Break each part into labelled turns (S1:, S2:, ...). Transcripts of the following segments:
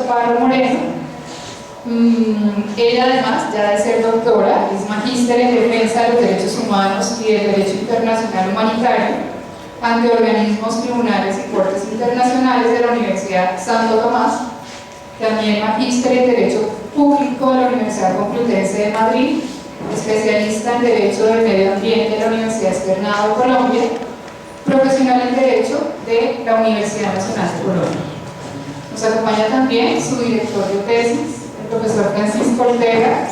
S1: Chaparro Moreno. Ella además, ya de ser doctora, es magíster en defensa de los derechos humanos y del derecho internacional humanitario ante organismos, tribunales y cortes internacionales de la Universidad Santo Tomás. También magíster en Derecho Público de la Universidad Complutense de Madrid, especialista en Derecho del Medio Ambiente de la Universidad Externado de Colombia, profesional en Derecho de la Universidad Nacional de Colombia. Nos acompaña también su director de tesis, el profesor Francisco Ortega,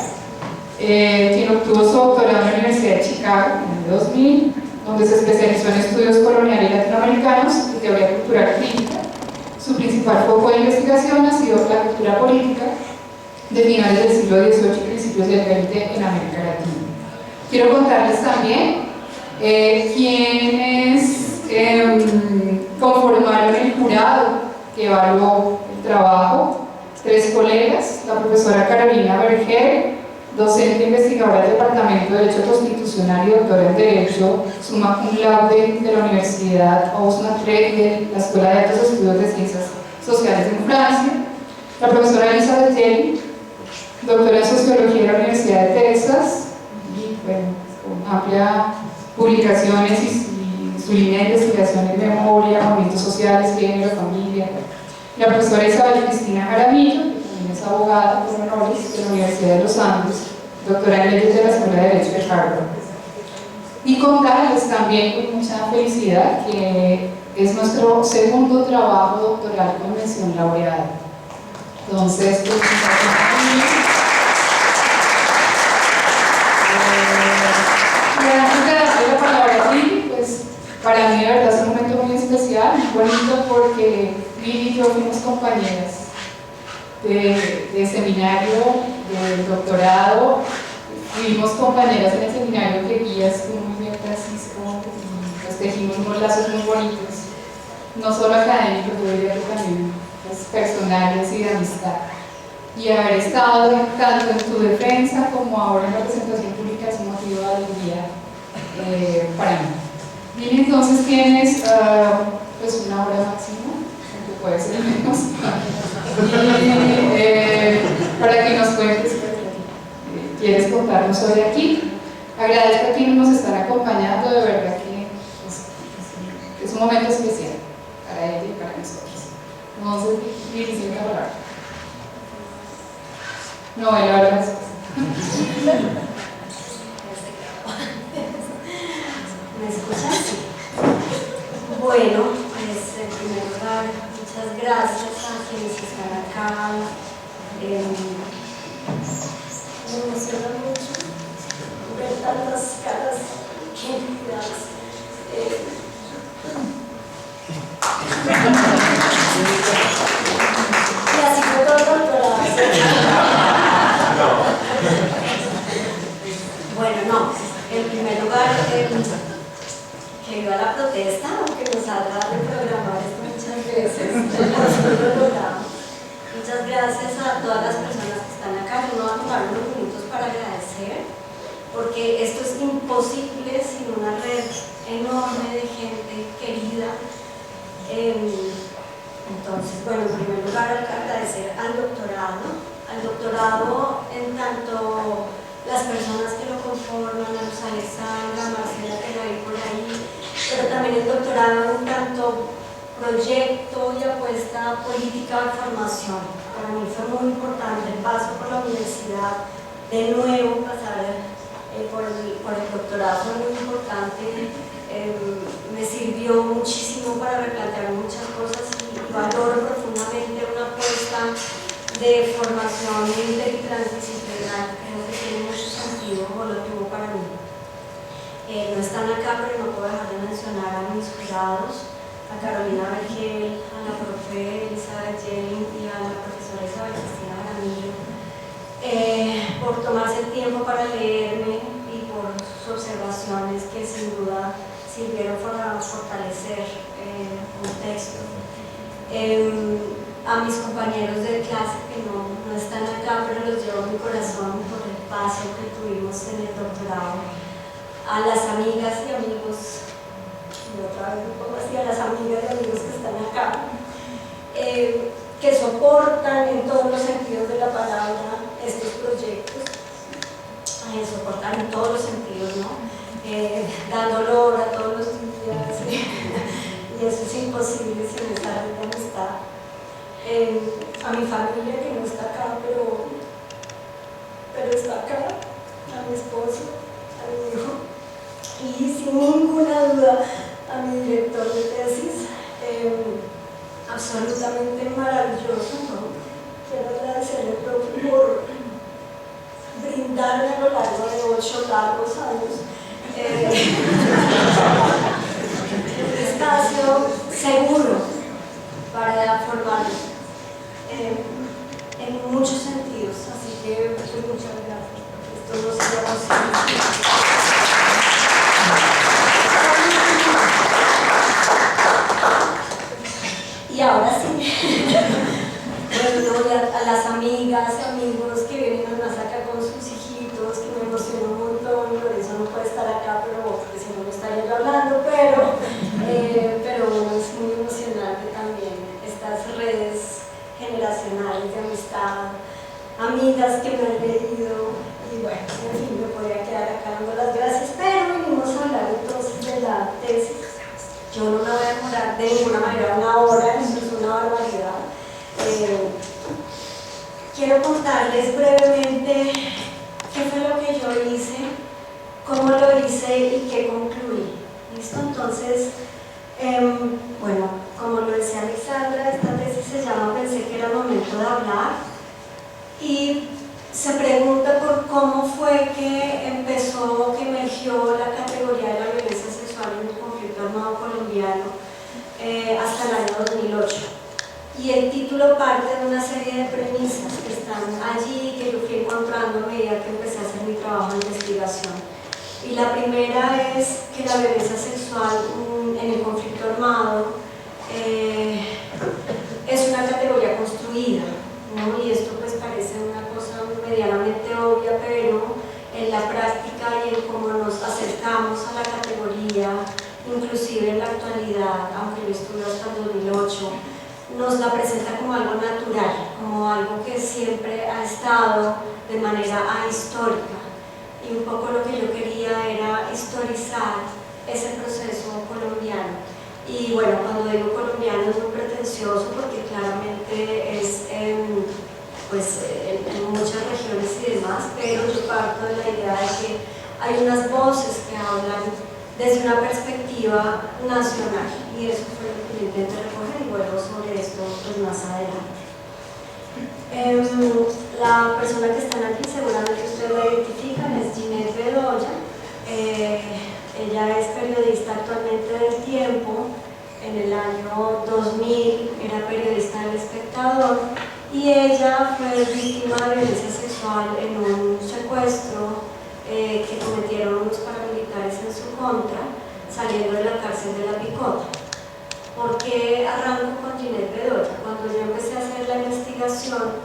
S1: quien obtuvo su doctorado en la Universidad de Chicago en el 2000, donde se especializó en estudios coloniales latinoamericanos y teoría cultural crítica. Su principal foco de investigación ha sido la cultura política de finales del siglo XVIII y principios del XX en América Latina. Quiero contarles también quienes conformaron el jurado que evaluó el trabajo. 3 colegas: la profesora Carolina Vergel, docente investigadora del Departamento de Derecho Constitucional y doctora en Derecho, summa cum laude de la Universidad Osnabrück de la Escuela de Altos Estudios de Ciencias Sociales en Francia; la profesora Elizabeth Jelly, doctora en Sociología de la Universidad de Texas, y bueno, con amplia publicaciones y su línea de investigación en memoria, movimientos sociales, género, familia. La profesora Isabel Cristina Jaramillo, que también es abogada por honores de la Universidad de los Andes, doctora en leyes de la Escuela de Derecho de Harvard. Y contarles también con mucha felicidad que es nuestro segundo trabajo doctoral con mención laureada. Entonces, pues, antes de darle la palabra a Lili, pues para mí de verdad es un momento muy especial, muy bonito, porque Lili y yo fuimos compañeras de seminario, del doctorado, fuimos compañeras en el seminario que guías con muy bien, Francisco, y pues tejimos unos lazos muy bonitos, no solo académicos, yo diría que también pues, personales y de amistad. Y haber estado tanto en tu defensa como ahora en la presentación pública es un motivo de alegría para mí. Lili, entonces tienes pues una hora máxima, aunque puede ser menos, y para que nos cuentes quieres contarnos hoy aquí. Agradezco a quienes nos están acompañando, de verdad que es un momento especial para ella y para nosotros. Entonces, Lili, sí, una palabra. No, la verdad es
S2: ¿Me escuchas? Bueno, pues en primer lugar, muchas gracias a quienes están acá. Me emociona mucho ver tantas caras queridas. Y así fue todo el doctorado. Bueno, no, en primer lugar, que viva la protesta, aunque nos salga de programar esto muchas veces, muchas gracias a todas las personas que están acá. Yo me voy a tomar unos minutos para agradecer, porque esto es imposible sin una red enorme de gente querida. Entonces, bueno, en primer lugar, agradecer al doctorado en tanto las personas que lo conforman, a Luz Alexandra, Marcela, que la vi por ahí, pero también el doctorado en tanto proyecto y apuesta política de formación. Para mí fue muy importante el paso por la universidad, de nuevo pasar por el doctorado fue muy importante, me sirvió muchísimo para replantear muchas cosas y valoro profundamente una apuesta de formación interdisciplinar. Creo que tiene mucho sentido, o lo tuvo para mí. No están acá, pero no puedo dejar de mencionar a mis jurados, a Carolina Vergel, a la profe Elizabeth Jelly y a la profesora Isabel Cristina Jaramillo, por tomarse el tiempo para leerme y por sus observaciones que sin duda sirvieron para fortalecer un texto. A mis compañeros de clase que no están acá, pero los llevo en mi corazón por el paso que tuvimos en el doctorado, a las amigas y amigos, y otra vez un poco así, a las amigas y amigos que están acá, que soportan soportan en todos los sentidos de la palabra estos proyectos. Ay, soportan en todos los sentidos, ¿no? Dando olor a todos los días, y eso es imposible sin esa red de amistad. A mi familia que no está acá, pero está acá, a mi esposo, a mi hijo, y sin ninguna duda a mi director de tesis, absolutamente maravilloso, ¿no? Quiero agradecerle al profe por brindarme a lo largo de 8 largos años un espacio seguro para formarme en muchos sentidos, así que pues, muchas gracias, porque esto no sería posible. Y ahora sí, bueno, a las amigas, amigos que vienen más acá con sus hijitos, que me emociona un montón, por eso no puede estar acá, pero porque si no estaría yo hablando, pero bueno, es muy emocionante también estas redes generacionales de amistad, amigas que me han leído, y bueno, en fin, me podría quedar acá dando las gracias, pero venimos a hablar entonces de la tesis. Yo no me voy a demorar de ninguna manera 1 hora, eso es una barbaridad. Quiero contarles brevemente qué fue lo que yo hice, cómo lo hice y qué concluí. ¿Listo? Entonces, bueno, como lo decía Alexandra, esta tesis se llama Pensé que era el momento de hablar, y se pregunta por cómo fue que empezó, que emergió la categoría de la violencia sexual en el conflicto armado colombiano hasta el año 2008. Y el título parte de una serie de premisas que están allí, que yo fui encontrando a medida que empecé a hacer mi trabajo de investigación. Y la primera es que la violencia sexual en el conflicto armado es una categoría construida, ¿no? Y esto pues parece una cosa medianamente obvia, pero en la práctica y en cómo nos acercamos a la categoría, inclusive en la actualidad, aunque yo estuve hasta el 2008, nos la presenta como algo natural, como algo que siempre ha estado de manera ahistórica. Y un poco lo que yo quería era historizar ese proceso colombiano. Y bueno, cuando digo colombiano es muy pretencioso porque claramente es en muchas regiones y demás, pero yo parto de la idea de que hay unas voces que hablan desde una perspectiva nacional, y eso fue lo que yo intenté recoger, y vuelvo sobre esto pues, más adelante. La persona que está aquí, seguramente ustedes la identifican, es Ginette Bedoya. Ella es periodista actualmente del Tiempo. En el año 2000 era periodista del Espectador, y ella fue víctima de violencia sexual en un secuestro que cometieron unos paramilitares en su contra, saliendo de la cárcel de La Picota. ¿Por qué arranco con Ginette Bedoya? Cuando yo empecé a hacer la investigación,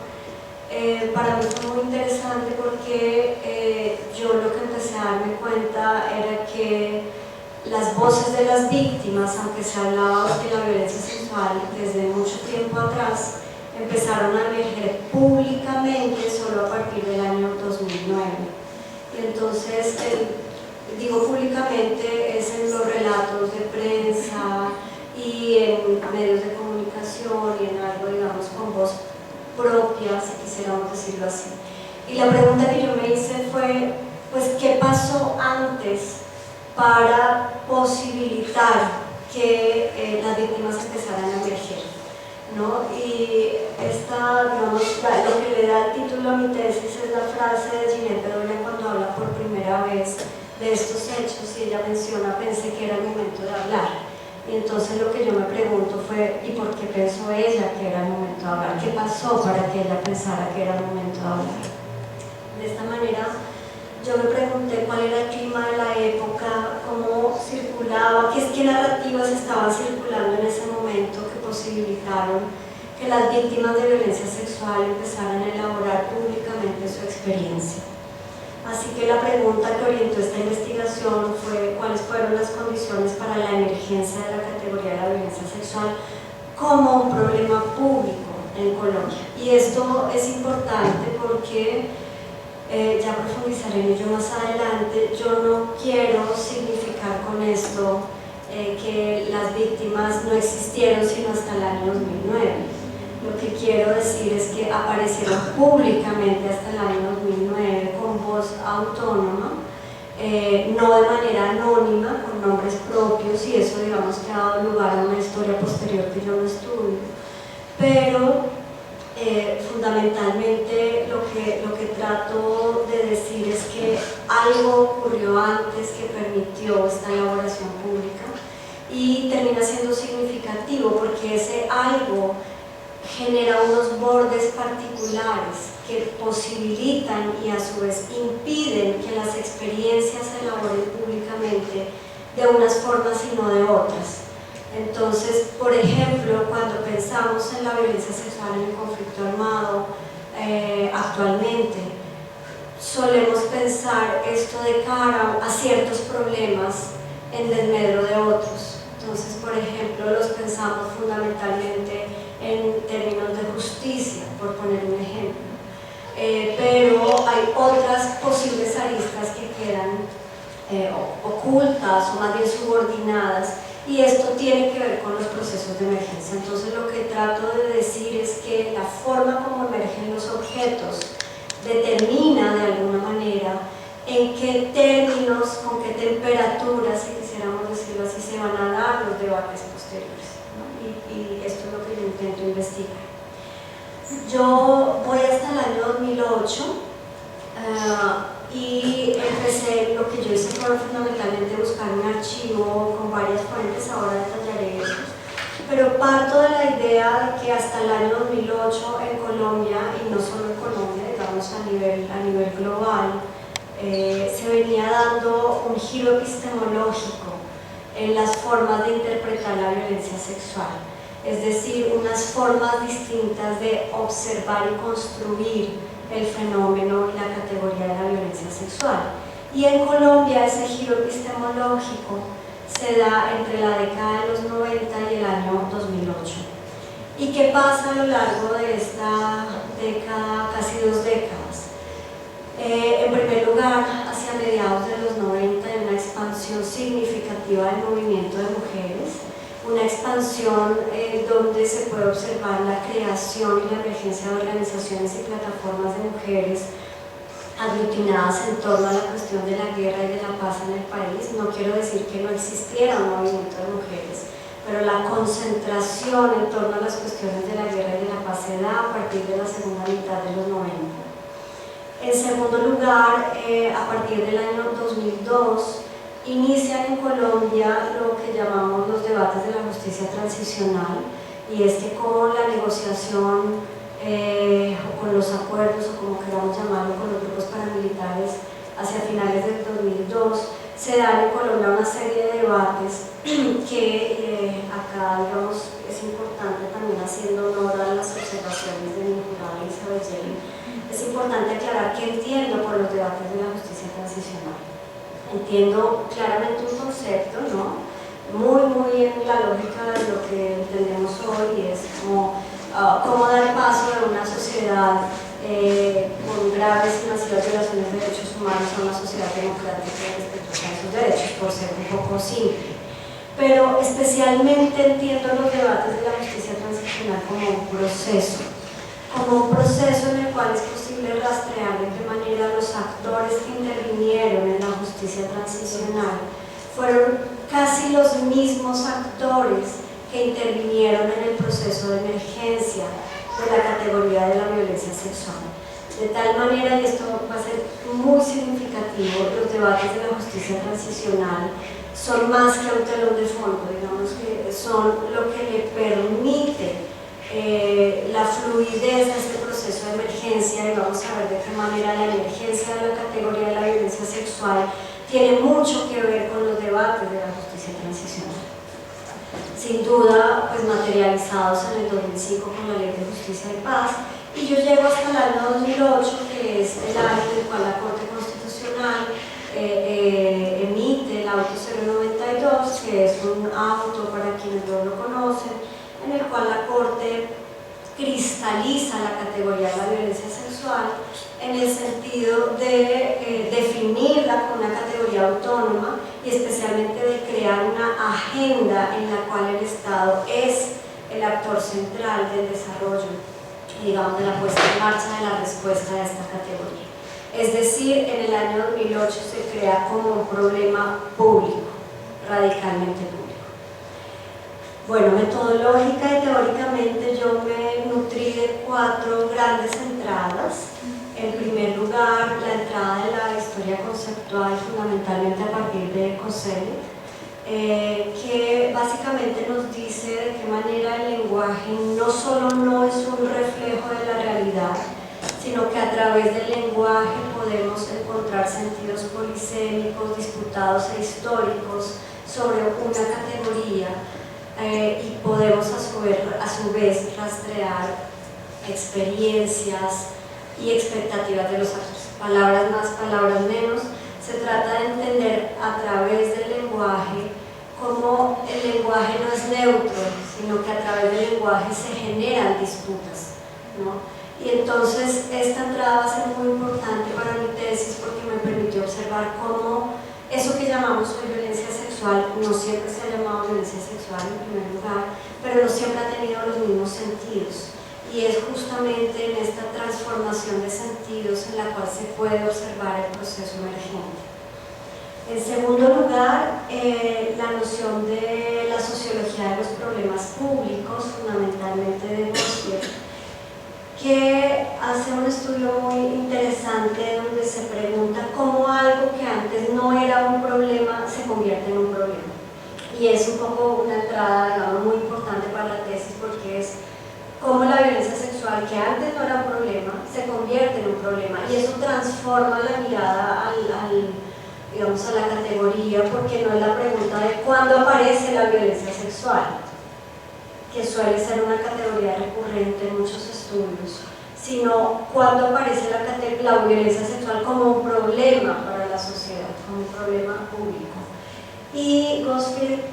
S2: para mí fue muy interesante porque yo lo que empecé a darme cuenta era que las voces de las víctimas, aunque se hablaba de la violencia sexual desde mucho tiempo atrás, empezaron a emerger públicamente solo a partir del año 2009. Y entonces, digo públicamente, es en los relatos de prensa y en medios de comunicación y en algo, digamos, con voz propia, si quisiéramos decirlo así. Y la pregunta que yo me hice fue, pues, ¿qué pasó antes para posibilitar que las víctimas empezaran a emerger, ¿no? Y digamos, lo que le da el título a mi tesis es la frase de Ginette Bedoya cuando habla por primera vez de estos hechos, y ella menciona, pensé que era el momento de hablar. Y entonces lo que yo me pregunto fue, ¿y por qué pensó ella que era el momento de hablar? ¿Qué pasó para que ella pensara que era el momento de hablar? De esta manera, yo me pregunté cuál era el clima de la época, cómo circulaba, qué narrativas estaban circulando en ese momento que posibilitaron que las víctimas de violencia sexual empezaran a elaborar públicamente su experiencia. Así que la pregunta que orientó esta investigación fue cuáles fueron las condiciones para la emergencia de la categoría de la violencia sexual como un problema público en Colombia. Y esto es importante porque, ya profundizaré en ello más adelante, yo no quiero significar con esto que las víctimas no existieron sino hasta el año 2009. Lo que quiero decir es que aparecieron públicamente hasta el año 2009 con voz autónoma, no de manera anónima, con nombres propios, y eso digamos que ha dado lugar a una historia posterior que yo no estudio, pero fundamentalmente lo que trato de decir es que algo ocurrió antes que permitió esta elaboración pública y termina siendo significativo porque ese algo genera unos bordes particulares que posibilitan y a su vez impiden que las experiencias se elaboren públicamente de unas formas y no de otras. Entonces, por ejemplo, cuando pensamos en la violencia sexual en el conflicto armado actualmente, solemos pensar esto de cara a ciertos problemas en desmedro de otros. Entonces, por ejemplo, los pensamos fundamentalmente en términos de justicia, por poner un ejemplo. Pero hay otras posibles aristas que quedan ocultas o más bien subordinadas, y esto tiene que ver con los procesos de emergencia. Entonces lo que trato de decir es que la forma como emergen los objetos determina de alguna manera en qué términos, con qué temperaturas, si quisiéramos decirlo así, se van a dar los debates posteriores, ¿no? Y esto es lo que yo intento investigar. Yo voy hasta el año 2008 y empecé, lo que yo hice fue fundamentalmente buscar un archivo con varias fuentes, ahora detallaré eso, pero parto de la idea de que hasta el año 2008 en Colombia, y no solo en Colombia, digamos a nivel global, se venía dando un giro epistemológico en las formas de interpretar la violencia sexual, es decir, unas formas distintas de observar y construir el fenómeno y la categoría de la violencia sexual. Y en Colombia ese giro epistemológico se da entre la década de los 90 y el año 2008. ¿Y qué pasa a lo largo de esta década, casi 2 décadas? En primer lugar, hacia mediados de los 90 hay una expansión significativa del movimiento de mujeres, una expansión donde se puede observar la creación y la emergencia de organizaciones y plataformas de mujeres aglutinadas en torno a la cuestión de la guerra y de la paz en el país. No quiero decir que no existiera un movimiento de mujeres, pero la concentración en torno a las cuestiones de la guerra y de la paz se da a partir de la segunda mitad de los 90. En segundo lugar, a partir del año 2002, inician en Colombia lo que llamamos los debates de la justicia transicional, y es que con la negociación o con los acuerdos, o como queramos llamarlo, con los grupos paramilitares hacia finales del 2002, se dan en Colombia una serie de debates que acá, digamos, es importante también, haciendo honor a las observaciones de mi jurada Isabel Yelin, es importante aclarar qué entiendo por los debates de la justicia transicional. Entiendo claramente un concepto, ¿no? Muy en la lógica de lo que entendemos hoy, es como cómo dar paso de una sociedad con graves y masivas violaciones de derechos humanos a una sociedad democrática y respetuosa de sus derechos, por ser un poco simple. Pero especialmente entiendo los debates de la justicia transicional como un proceso en el cual es posible rastrear de qué manera los actores que intervinieron en la justicia transicional fueron casi los mismos actores que intervinieron en el proceso de emergencia de la categoría de la violencia sexual. De tal manera, y esto va a ser muy significativo, los debates de la justicia transicional son más que un telón de fondo, digamos que son lo que le permite la fluidez de este proceso de emergencia, y vamos a ver de qué manera la emergencia de la categoría de la violencia sexual tiene mucho que ver con los debates de la justicia transicional. Sin duda, pues materializados en el 2005 con la Ley de Justicia y Paz, y yo llego hasta el año 2008, que es el año en el cual la Corte Constitucional emite el auto 092, que es un auto, para quienes no lo conocen, en el cual la Corte cristaliza la categoría de la violencia sexual en el sentido de definirla como una categoría autónoma y especialmente de crear una agenda en la cual el Estado es el actor central del desarrollo, digamos, de la puesta en marcha de la respuesta a esta categoría. Es decir, en el año 2008 se crea como un problema público, radicalmente público. Bueno, metodológica y teóricamente yo me nutrí de 4 grandes entradas. En primer lugar, la entrada de la historia conceptual, fundamentalmente a partir de Koselleck, que básicamente nos dice de qué manera el lenguaje no solo no es un reflejo de la realidad, sino que a través del lenguaje podemos encontrar sentidos polisémicos, disputados e históricos sobre una categoría, y podemos a su vez rastrear experiencias y expectativas de los actores. Palabras más, palabras menos. Se trata de entender a través del lenguaje cómo el lenguaje no es neutro, sino que a través del lenguaje se generan disputas, ¿no? Y entonces esta entrada va a ser muy importante para mi tesis porque me permitió observar cómo eso que llamamos hoy violencia sexual no siempre se ha llamado violencia sexual en primer lugar, pero no siempre ha tenido los mismos sentidos. Y es justamente en esta transformación de sentidos en la cual se puede observar el proceso emergente. En segundo lugar, la noción de la sociología de los problemas públicos, fundamentalmente de Bosquet, que hace un estudio muy interesante donde se pregunta cómo algo que antes no era un problema se convierte en un problema. Y es un poco una entrada, digamos, muy importante para la tesis porque es cómo la violencia sexual, que antes no era un problema, se convierte en un problema. Y eso transforma la mirada digamos, a la categoría, porque no es la pregunta de cuándo aparece la violencia sexual, que suele ser una categoría recurrente en muchos estudios, sino cuándo aparece la violencia sexual como un problema para la sociedad, como un problema público. Y Gospel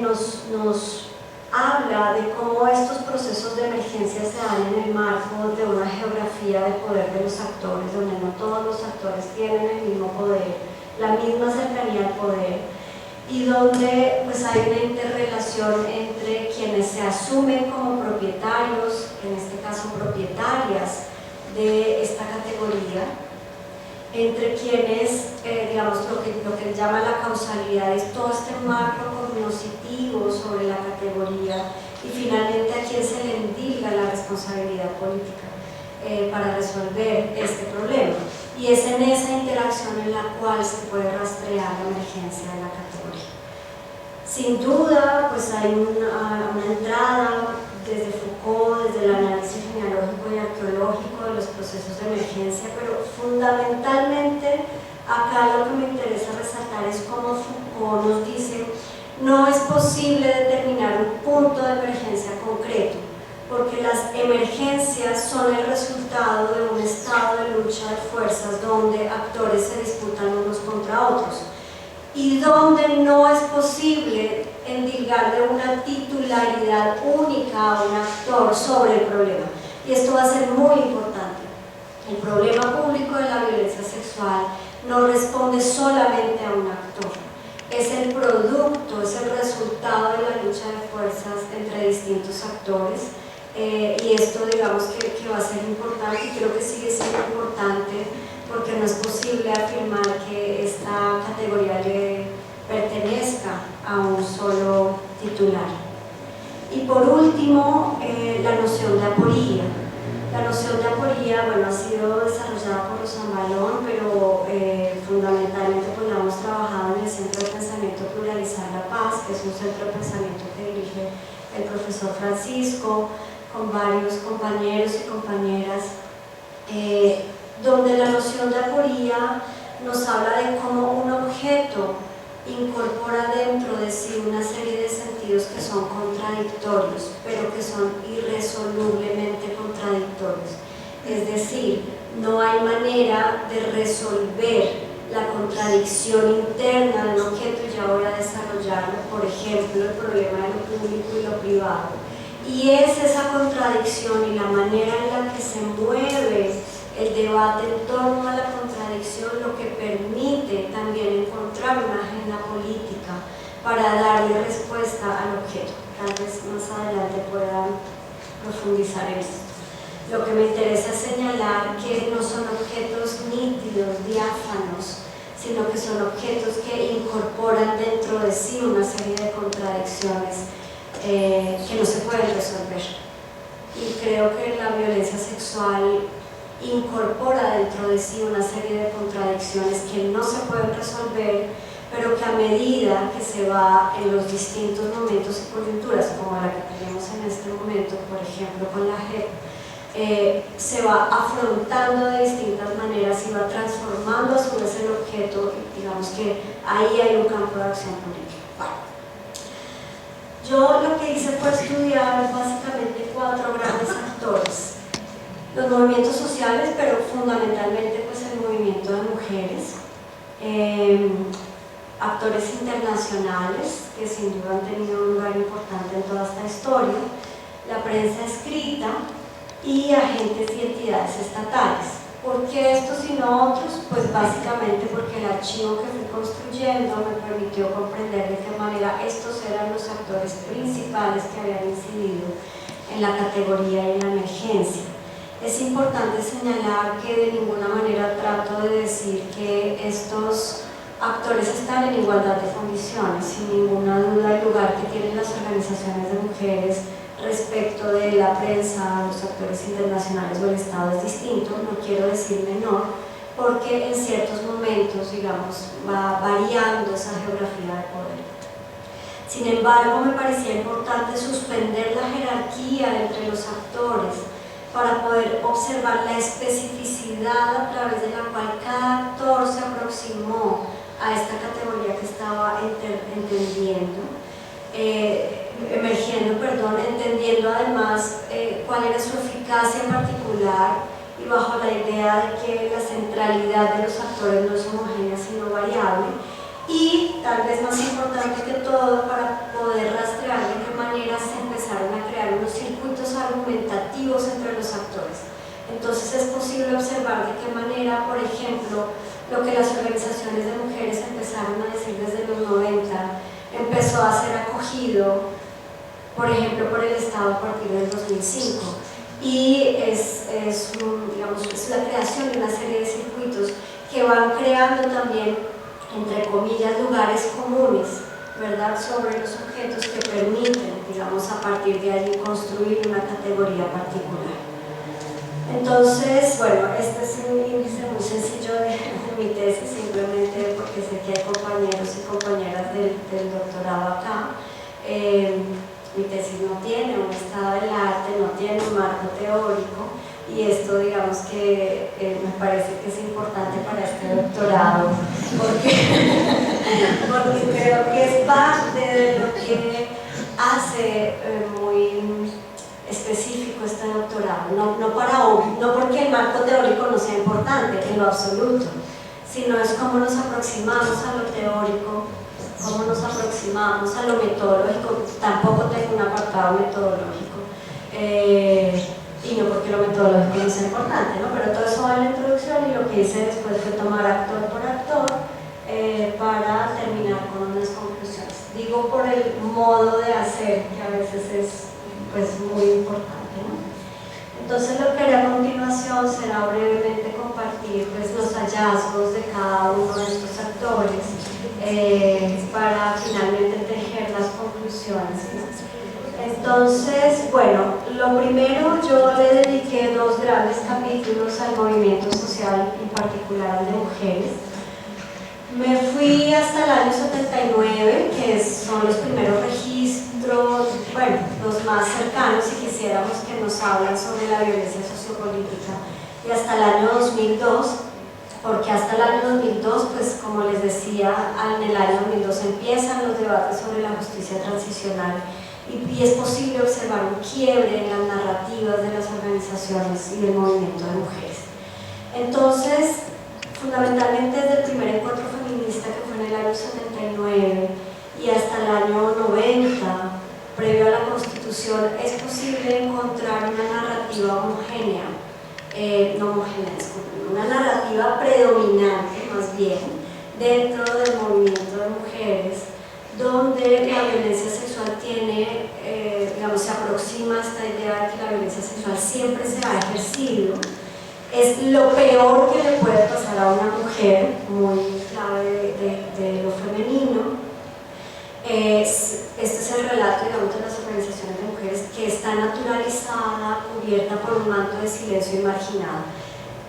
S2: nos habla de cómo estos procesos de emergencia se dan en el marco de una geografía de poder de los actores, donde no todos los actores tienen el mismo poder, la misma cercanía al poder, y donde pues hay una interrelación entre quienes se asumen como propietarios, en este caso propietarias de esta categoría, entre quienes, digamos, lo que él llama la causalidad es todo este marco cognoscitivo sobre la categoría, y finalmente a quien se le endilga la responsabilidad política para resolver este problema. Y es en esa interacción en la cual se puede rastrear la emergencia de la categoría. Sin duda, pues hay una entrada desde Foucault, desde el análisis genealógico y arqueológico de los procesos de emergencia, pero fundamentalmente acá lo que me interesa resaltar es cómo Foucault nos dice no es posible determinar un punto de emergencia concreto, porque las emergencias son el resultado de un estado de lucha de fuerzas donde actores se disputan unos contra otros y donde no es posible endilgar de una titularidad única a un actor sobre el problema. Y esto va a ser muy importante. El problema público de la violencia sexual no responde solamente a un actor, es el producto, es el resultado de la lucha de fuerzas entre distintos actores. Y esto, digamos, que va a ser importante, y creo que sigue siendo importante porque no es posible afirmar que esta categoría le pertenezca a un solo titular. Y por último, la noción de aporía. La noción de aporía, bueno, ha sido desarrollada por Rosan Balón, pero fundamentalmente pues la hemos trabajado en el Centro de Pensamiento Pluralizar la Paz, que es un centro de pensamiento que dirige el profesor Francisco, con varios compañeros y compañeras, donde la noción de aporía nos habla de cómo un objeto incorpora dentro de sí una serie de sentidos que son contradictorios, pero que son irresolublemente contradictorios. Es decir, no hay manera de resolver la contradicción interna de un objeto, y ya voy a desarrollarlo, por ejemplo, el problema de lo público y lo privado. Y es esa contradicción y la manera en la que se mueve el debate en torno a la contradicción lo que permite también encontrar una agenda política para darle respuesta al objeto. Tal vez más adelante puedan profundizar en esto. Lo que me interesa es señalar que no son objetos nítidos, diáfanos, sino que son objetos que incorporan dentro de sí una serie de contradicciones que no se pueden resolver. Y creo que la violencia sexual incorpora dentro de sí una serie de contradicciones que no se pueden resolver, pero que a medida que se va en los distintos momentos y coyunturas, como la que tenemos en este momento, por ejemplo con la JEP, se va afrontando de distintas maneras y va transformando a su vez el objeto, y digamos que ahí hay un campo de acción política. Bueno, yo lo que hice fue estudiar básicamente 4 grandes actores: los movimientos sociales, pero fundamentalmente pues el movimiento de mujeres, actores internacionales que sin duda han tenido un lugar importante en toda esta historia, la prensa escrita y agentes y entidades estatales. ¿Por qué estos y no otros? Pues básicamente porque el archivo que fui construyendo me permitió comprender de qué manera estos eran los actores principales que habían incidido en la categoría y en la emergencia. Es importante señalar que de ninguna manera trato de decir que estos actores están en igualdad de condiciones. Sin ninguna duda el lugar que tienen las organizaciones de mujeres respecto de la prensa, los actores internacionales o el Estado es distinto, no quiero decir menor, porque en ciertos momentos, digamos, va variando esa geografía de poder. Sin embargo, me parecía importante suspender la jerarquía entre los actores para poder observar la especificidad a través de la cual cada actor se aproximó a esta categoría que estaba entendiendo además cuál era su eficacia en particular, y bajo la idea de que la centralidad de los actores no es homogénea sino variable, y tal vez más importante que todo, para poder rastrear de qué manera se empezaron a crear unos circuitos argumentativos entre los actores. Entonces es posible observar de qué manera, por ejemplo, lo que las organizaciones de mujeres empezaron a decir desde los 90 empezó a ser acogido, por ejemplo, por el Estado a partir del 2005, y es la creación de una serie de circuitos que van creando también, entre comillas, lugares comunes, ¿verdad?, sobre los objetos que permiten, digamos, a partir de allí construir una categoría particular. Entonces, bueno, este es un índice muy sencillo de mi tesis, simplemente porque sé que hay compañeros y compañeras del doctorado acá. Mi tesis no tiene un estado del arte, no tiene un marco teórico, y esto, digamos que me parece que es importante para este doctorado, porque creo que es parte de lo que hace muy específico este doctorado, no porque el marco teórico no sea importante en lo absoluto, sino es cómo nos aproximamos a lo teórico, cómo nos aproximamos a lo metodológico. Tampoco tengo un apartado metodológico, y no porque lo metodológico no sea importante, ¿no? Pero todo eso va en la introducción, y lo que hice después fue tomar actor por actor para terminar con unas conclusiones. Digo por el modo de hacer, que a veces es pues muy importante, ¿no? Entonces lo que haré a continuación será brevemente compartir pues los hallazgos de cada uno de estos actores para finalmente tejer las conclusiones, ¿no? Entonces, bueno, lo primero, yo le dediqué 2 grandes capítulos al movimiento social, en particular al de mujeres. Me fui hasta el año 79, que son los primeros registros, bueno, los más cercanos, si quisiéramos, que nos hablan sobre la violencia sociopolítica, y hasta el año 2002, porque hasta el año 2002, pues como les decía, en el año 2002 empiezan los debates sobre la justicia transicional, y es posible observar un quiebre en las narrativas de las organizaciones y del movimiento de mujeres. Entonces, fundamentalmente desde el primer encuentro feminista, que fue en el año 79, y hasta el año 90, previo a la constitución prostitución es posible encontrar una narrativa homogénea, no homogénea, disculpen, una narrativa predominante más bien dentro del movimiento de mujeres, donde la violencia sexual tiene, digamos, se aproxima a esta idea de que la violencia sexual siempre se ha ejercido. Es lo peor que le puede pasar a una mujer, muy clave de lo femenino. Este es el relato, digamos, de las organizaciones de mujeres, que está naturalizada, cubierta por un manto de silencio y marginada.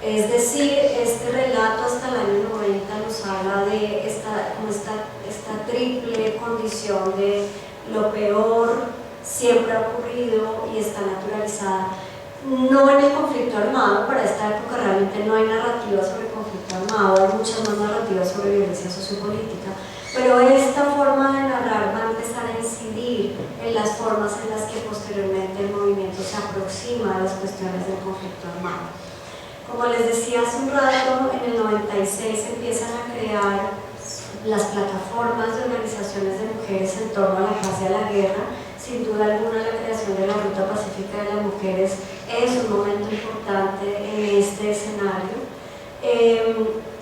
S2: Es decir, este relato hasta el año 90 nos habla de esta triple condición de lo peor siempre ha ocurrido y está naturalizada. No en el conflicto armado, para esta época realmente no hay narrativa sobre conflicto armado, hay muchas más narrativas sobre violencia sociopolítica, pero esta forma de narrar va a empezar a incidir en las formas en las que posteriormente el movimiento se aproxima a las cuestiones del conflicto armado. Como les decía hace un rato, en el 96 empiezan a crear las plataformas de organizaciones de mujeres en torno a la paz y a la guerra. Sin duda alguna, la creación de la Ruta Pacífica de las Mujeres es un momento importante en este escenario.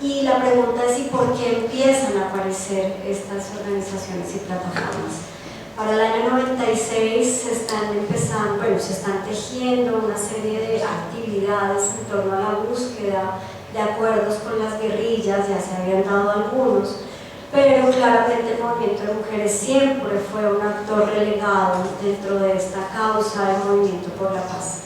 S2: Y la pregunta es: ¿y por qué empiezan a aparecer estas organizaciones y plataformas? Para el año 96 se están tejiendo una serie de actividades en torno a la búsqueda de acuerdos con las guerrillas, ya se habían dado algunos, pero claramente el movimiento de mujeres siempre fue un actor relegado dentro de esta causa del movimiento por la paz.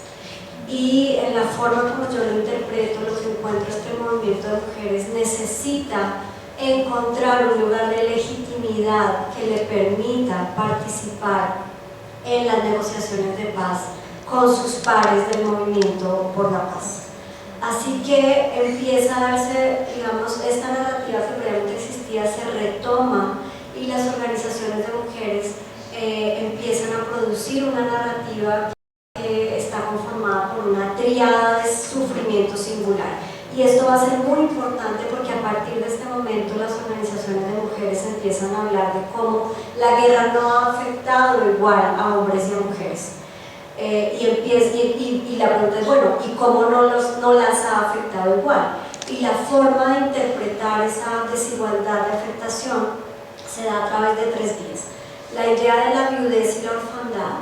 S2: Y en la forma como yo lo interpreto, lo que encuentro es que el movimiento de mujeres necesita encontrar un lugar de legitimidad que le permita participar en las negociaciones de paz con sus pares del movimiento por la paz. Así que empieza a darse, digamos, esta narrativa que realmente existía se retoma y las organizaciones de mujeres empiezan a producir una narrativa que está conformada por una tríada de sufrimiento singular. Y esto va a ser muy importante porque a partir de este momento las organizaciones de mujeres empiezan a hablar de cómo la guerra no ha afectado igual a hombres y a mujeres. Y la pregunta es, bueno, ¿y cómo no las ha afectado igual? Y la forma de interpretar esa desigualdad de afectación se da a través de tres vías. La idea de la viudez y la orfandad,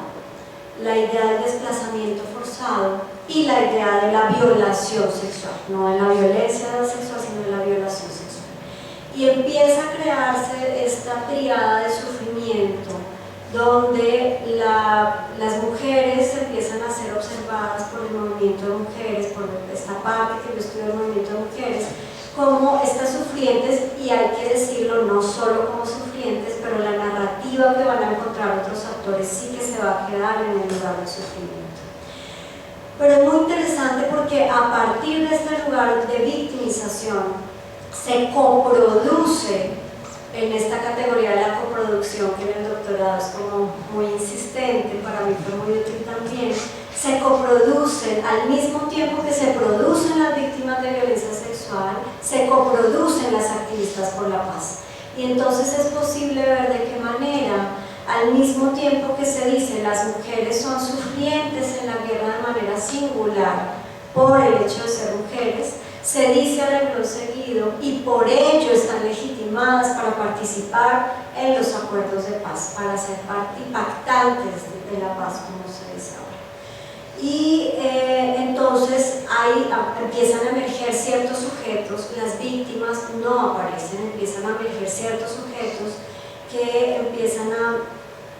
S2: la idea del desplazamiento forzado y la idea de la violación sexual, no de la violencia sexual, sino de la violación sexual. Y empieza a crearse esta tríada de sufrimiento donde las mujeres empiezan a ser observadas por el movimiento de mujeres, por esta parte que yo estudio del movimiento de mujeres, como estas sufrientes, y hay que decirlo, no solo como sufrientes, pero la narrativa que van a encontrar otros actores sí que se va a quedar en el lugar del sufrimiento. Pero es muy interesante porque a partir de este lugar de victimización se coproduce en esta categoría de la coproducción, que en el doctorado es como muy insistente, para mí fue muy útil también, se coproducen al mismo tiempo que se producen las víctimas de violencia sexual, se coproducen las activistas por la paz. Y entonces es posible ver de qué manera, al mismo tiempo que se dice las mujeres son sufrientes en la guerra de manera singular por el hecho de ser mujeres, se dice a renglón seguido y por ello están legitimadas para participar en los acuerdos de paz, para ser pactantes de la paz, como se dice ahora. Y entonces ahí empiezan a emerger ciertos sujetos, las víctimas no aparecen, empiezan a emerger ciertos sujetos que empiezan a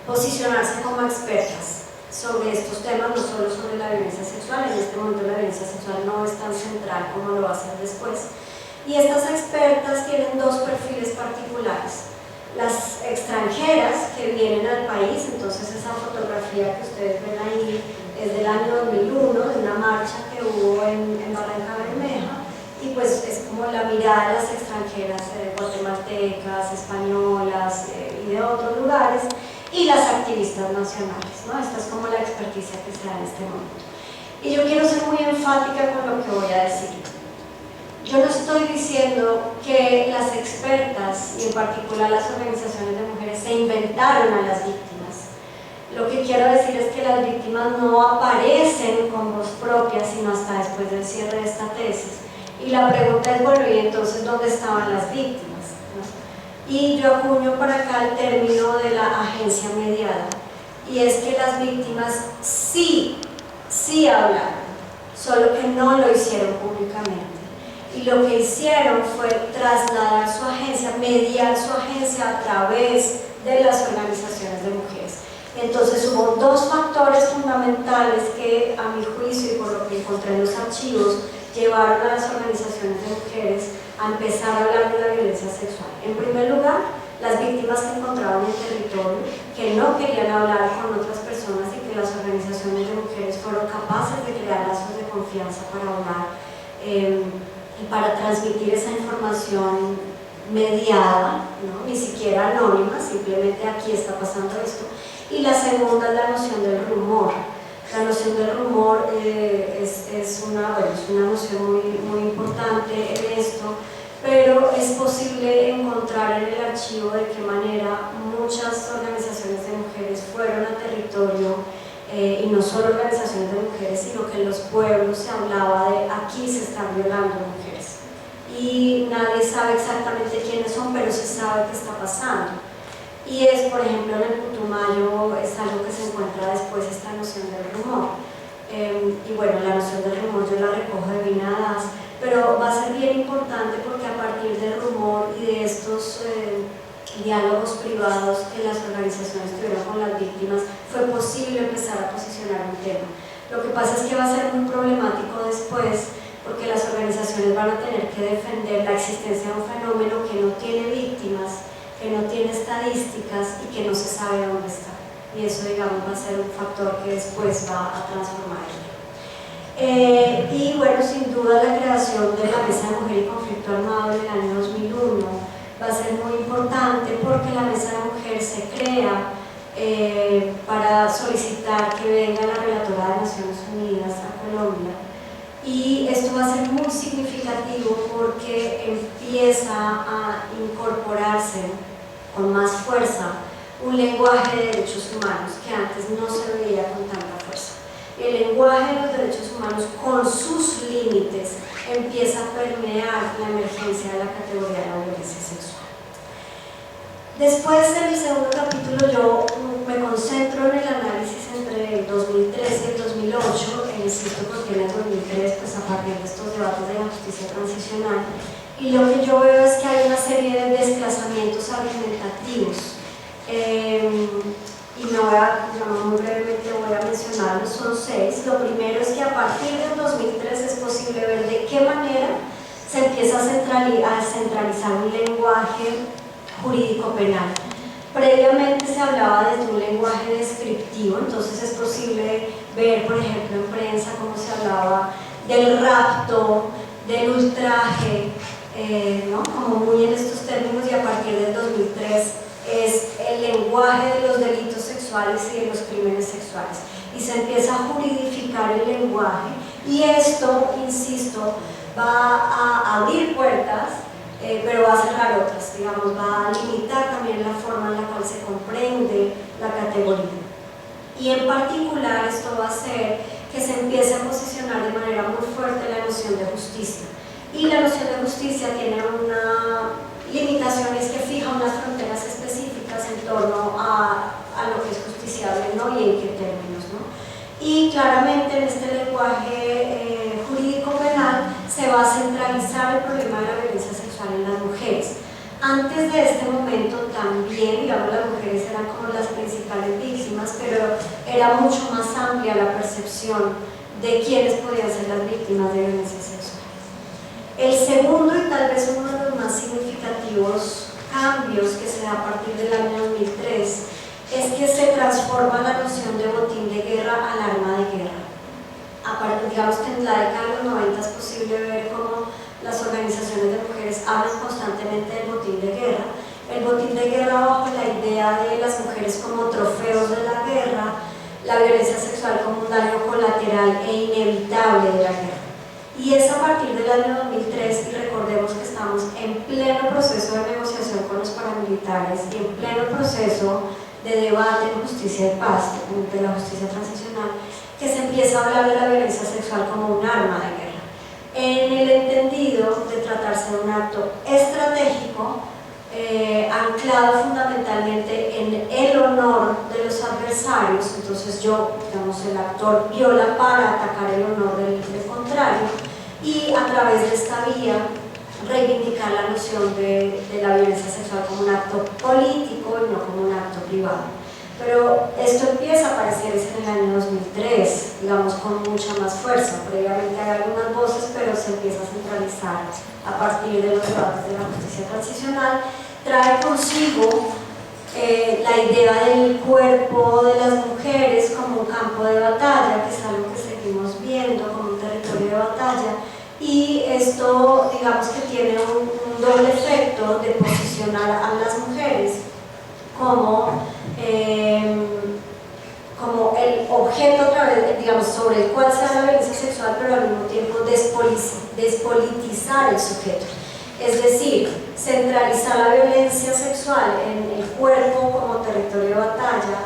S2: posicionarse como expertas sobre estos temas, no solo sobre la violencia sexual. En este momento la violencia sexual no es tan central como lo va a ser después. Y estas expertas tienen dos perfiles particulares. Las extranjeras que vienen al país, entonces esa fotografía que ustedes ven ahí es del año 2001, de una marcha que hubo en Barranca Bermeja, y pues es como la mirada de las extranjeras guatemaltecas, españolas y de otros lugares, y las activistas nacionales, ¿no? Esta es como la experticia que se da en este momento. Y yo quiero ser muy enfática con lo que voy a decir. Yo no estoy diciendo que las expertas, y en particular las organizaciones de mujeres, se inventaron a las víctimas. Lo que quiero decir es que las víctimas no aparecen con voz propia, sino hasta después del cierre de esta tesis. Y la pregunta es, bueno, ¿y entonces dónde estaban las víctimas? ¿No? Y yo acuño para acá el término de la agencia mediada, y es que las víctimas sí hablaron, solo que no lo hicieron públicamente. Y lo que hicieron fue trasladar su agencia, mediar su agencia a través de las organizaciones de mujeres. Entonces hubo dos factores fundamentales que, a mi juicio y por lo que encontré en los archivos, llevaron a las organizaciones de mujeres a empezar a hablar de la violencia sexual. En primer lugar, las víctimas que encontraban en el territorio, que no querían hablar con otras personas y que las organizaciones de mujeres fueron capaces de crear lazos de confianza para hablar y para transmitir esa información mediada, ¿no? Ni siquiera anónima, simplemente aquí está pasando esto. Y la segunda es la noción del rumor. La noción del rumor es una noción muy importante en esto, pero es posible encontrar en el archivo de qué manera muchas organizaciones de mujeres fueron a territorio, y no solo organizaciones de mujeres, sino que en los pueblos se hablaba de aquí se están violando mujeres. Y nadie sabe exactamente quiénes son, pero se sabe qué está pasando. Y es, por ejemplo, en el Putumayo es algo que se encuentra después, esta noción del rumor. Y bueno, la noción del rumor yo la recojo de Vinadas, pero va a ser bien importante porque a partir del rumor y de estos diálogos privados que las organizaciones tuvieron con las víctimas, fue posible empezar a posicionar un tema. Lo que pasa es que va a ser muy problemático después, porque las organizaciones van a tener que defender la existencia de un fenómeno que no tiene víctimas, que no tiene estadísticas y que no se sabe dónde está. Y eso, digamos, va a ser un factor que después va a transformar ello. Y bueno, sin duda la creación de la Mesa de Mujer y Conflicto Armado en el año 2001 va a ser muy importante porque la Mesa de Mujer se crea para solicitar que venga la Relatora de Naciones Unidas a Colombia. Y esto va a ser muy significativo porque empieza a incorporarse con más fuerza un lenguaje de derechos humanos que antes no se veía con tanta fuerza. El lenguaje de los derechos humanos con sus límites empieza a permear la emergencia de la categoría de la violencia sexual. Después del segundo capítulo yo me concentro en el análisis entre el 2003 y el 2008, insisto porque en el 2003, pues a partir de estos debates de la justicia transicional, y lo que yo veo es que hay una serie de desplazamientos argumentativos, y muy brevemente voy a mencionarlos, son 6. Lo primero es que a partir del 2003 es posible ver de qué manera se empieza a centralizar un lenguaje jurídico penal. Previamente se hablaba desde un lenguaje descriptivo, entonces es posible ver, por ejemplo, en prensa cómo se hablaba del rapto, del ultraje, ¿no? Como muy en estos términos, y a partir del 2003 es el lenguaje de los delitos sexuales y de los crímenes sexuales. Y se empieza a juridificar el lenguaje, y esto, insisto, va a abrir puertas, pero va a cerrar otras, digamos, va a limitar también la forma en la cual se comprende la categoría. Y en particular esto va a hacer que se empiece a posicionar de manera muy fuerte la noción de justicia. Y la noción de justicia tiene una limitación, es que fija unas fronteras específicas en torno a lo que es justiciable, ¿no? Y en qué términos, ¿no? Y claramente en este lenguaje jurídico penal se va a centralizar el problema de la violencia sexual en las mujeres. Antes de este momento también, digamos, las mujeres eran como las principales víctimas, pero era mucho más amplia la percepción de quiénes podían ser las víctimas de violencia sexual. El segundo y tal vez uno de los más significativos cambios que se da a partir del año 2003 es que se transforma la noción de botín de guerra al arma de guerra. Digamos que en la década de los 90 es posible ver cómo las organizaciones de mujeres hablan constantemente del botín de guerra. El botín de guerra bajo la idea de las mujeres como trofeos de la guerra, la violencia sexual como un daño colateral e inevitable de la guerra. Y es a partir del año 2003, y recordemos que estamos en pleno proceso de negociación con los paramilitares y en pleno proceso de debate en justicia y paz, de la justicia transicional, que se empieza a hablar de la violencia sexual como un arma de guerra, en el entendido de tratarse de un acto estratégico anclado fundamentalmente en el honor de los adversarios. Entonces el actor viola para atacar el honor del contrario, y a través de esta vía reivindicar la noción de la violencia sexual como un acto político y no como un acto privado. Pero esto empieza a aparecer en el año 2003, digamos, con mucha más fuerza. Previamente hay algunas voces, pero se empieza a centralizar a partir de los debates de la justicia transicional. Trae consigo la idea del cuerpo de las mujeres como un campo de batalla, que es algo que seguimos viendo como un territorio de batalla, y esto, digamos, que tiene un doble efecto de posicionar a las mujeres como el objeto, otra vez, digamos, sobre el cual se da la violencia sexual, pero al mismo tiempo despolitizar el sujeto. Es decir, centralizar la violencia sexual en el cuerpo como territorio de batalla,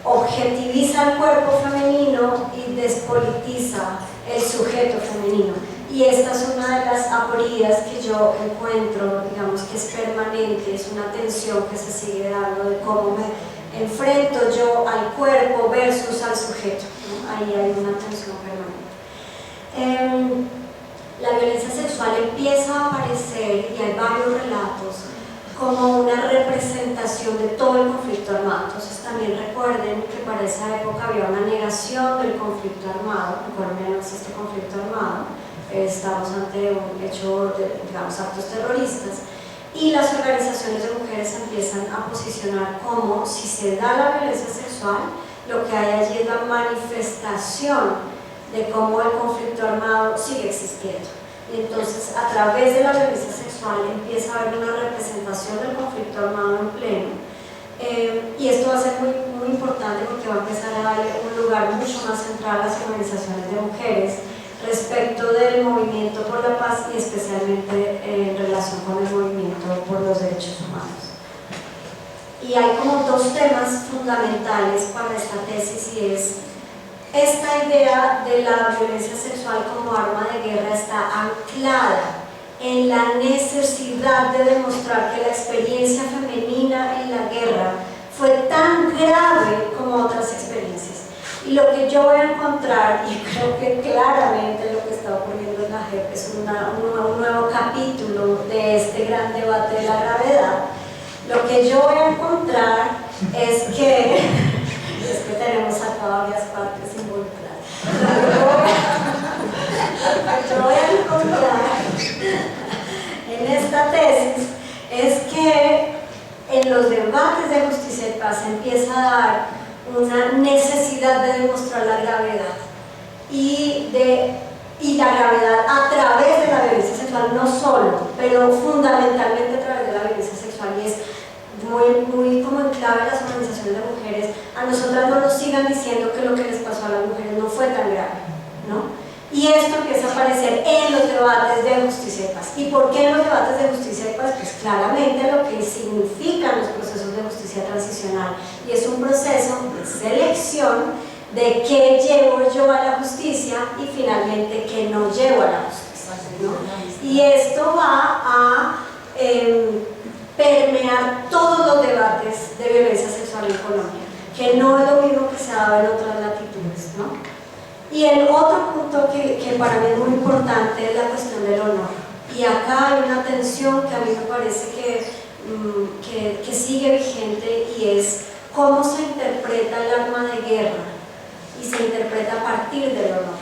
S2: objetiviza el cuerpo femenino y despolitiza el sujeto femenino. Y esta es una de las aporías que yo encuentro, digamos, que es permanente, es una tensión que se sigue dando de cómo me enfrento yo al cuerpo versus al sujeto, ¿no? Ahí hay una tensión permanente. La violencia sexual empieza a aparecer, y hay varios relatos, como una representación de todo el conflicto armado. Entonces también recuerden que para esa época había una negación del conflicto armado. En Colombia no existe conflicto armado, estamos ante un hecho de, digamos, actos terroristas, y las organizaciones de mujeres empiezan a posicionar como si se da la violencia sexual, lo que hay allí es la manifestación de cómo el conflicto armado sigue existiendo. Y entonces, a través de la violencia sexual empieza a haber una representación del conflicto armado en pleno, y esto va a ser muy, muy importante porque va a empezar a darle un lugar mucho más central a las organizaciones de mujeres respecto del movimiento por la paz, y especialmente en relación con el movimiento por los derechos humanos. Y hay como dos temas fundamentales para esta tesis, y es esta idea de la violencia sexual como arma de guerra está anclada en la necesidad de demostrar que la experiencia femenina en la guerra fue tan grave como otras experiencias. Y lo que yo voy a encontrar, y creo que claramente lo que está ocurriendo en la JEP es un nuevo capítulo de este gran debate de la gravedad, lo que yo voy a encontrar es que tenemos acá varias partes involucradas. Lo que yo voy a encontrar en esta tesis es que en los debates de justicia y paz se empieza a dar una necesidad de demostrar la gravedad, y la gravedad a través de la violencia sexual, no solo, pero fundamentalmente a través de la violencia sexual. Y es muy como en clave las organizaciones de mujeres, a nosotras no nos sigan diciendo que lo que les pasó a las mujeres no fue tan grave, ¿no? Y esto empieza a aparecer en los debates de justicia y paz. ¿Y por qué en los debates de justicia y paz? Pues claramente lo que significan los procesos de justicia transicional, y es un proceso de selección de qué llevo yo a la justicia y finalmente qué no llevo a la justicia, ¿no? Y esto va a permear todos los debates de violencia sexual en Colombia, que no es lo mismo que se ha dado en otras latitudes, ¿no? Y el otro punto que para mí es muy importante es la cuestión del honor. Y acá hay una tensión que a mí me parece que sigue vigente, y es cómo se interpreta el arma de guerra, y se interpreta a partir del honor.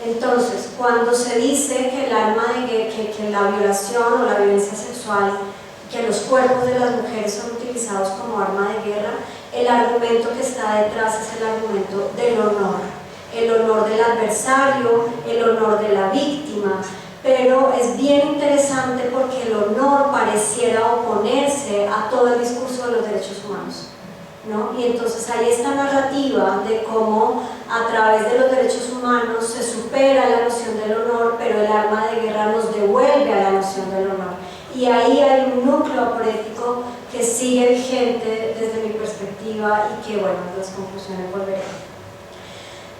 S2: Entonces, cuando se dice que el arma de guerra, que la violación o la violencia sexual, que los cuerpos de las mujeres son utilizados como arma de guerra, el argumento que está detrás es el argumento del honor. El honor del adversario, el honor de la víctima, pero es bien interesante porque el honor pareciera oponerse a todo el discurso de los derechos humanos, ¿no? Y entonces hay esta narrativa de cómo a través de los derechos humanos se supera la noción del honor, pero el arma de guerra nos devuelve a la noción del honor. Y ahí hay un núcleo aporético que sigue vigente desde mi perspectiva perspectiva y que, bueno, las conclusiones volverán.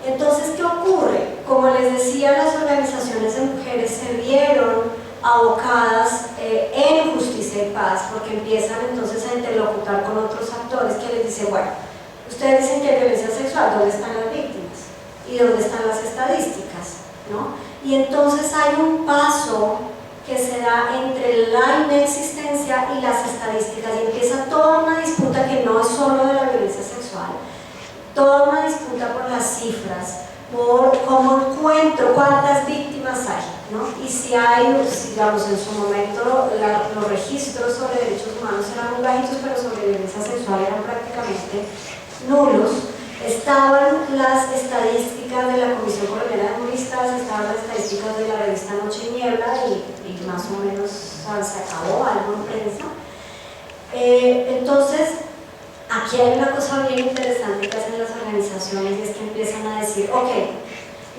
S2: Entonces, ¿qué ocurre? Como les decía, las organizaciones de mujeres se vieron abocadas en justicia y paz, porque empiezan entonces a interlocutar con otros actores que les dicen, bueno, ustedes dicen que hay violencia sexual, ¿dónde están las víctimas? ¿Y dónde están las estadísticas? ¿No? Y entonces hay un paso que se da entre la inexistencia y las estadísticas, y empieza toda una disputa que no es solo de la violencia sexual, toda una disputa por las cifras, por cómo encuentro cuántas víctimas hay, ¿no? Y si hay, digamos, en su momento los registros sobre derechos humanos eran muy bajitos, pero sobre violencia sexual eran prácticamente nulos. Estaban las estadísticas de la Comisión Colombiana de Juristas, estaban las estadísticas de la revista Noche y Niebla, y más o menos se acabó algo en prensa. Entonces, aquí hay una cosa bien interesante que hacen las organizaciones, y es que empiezan a decir, ok,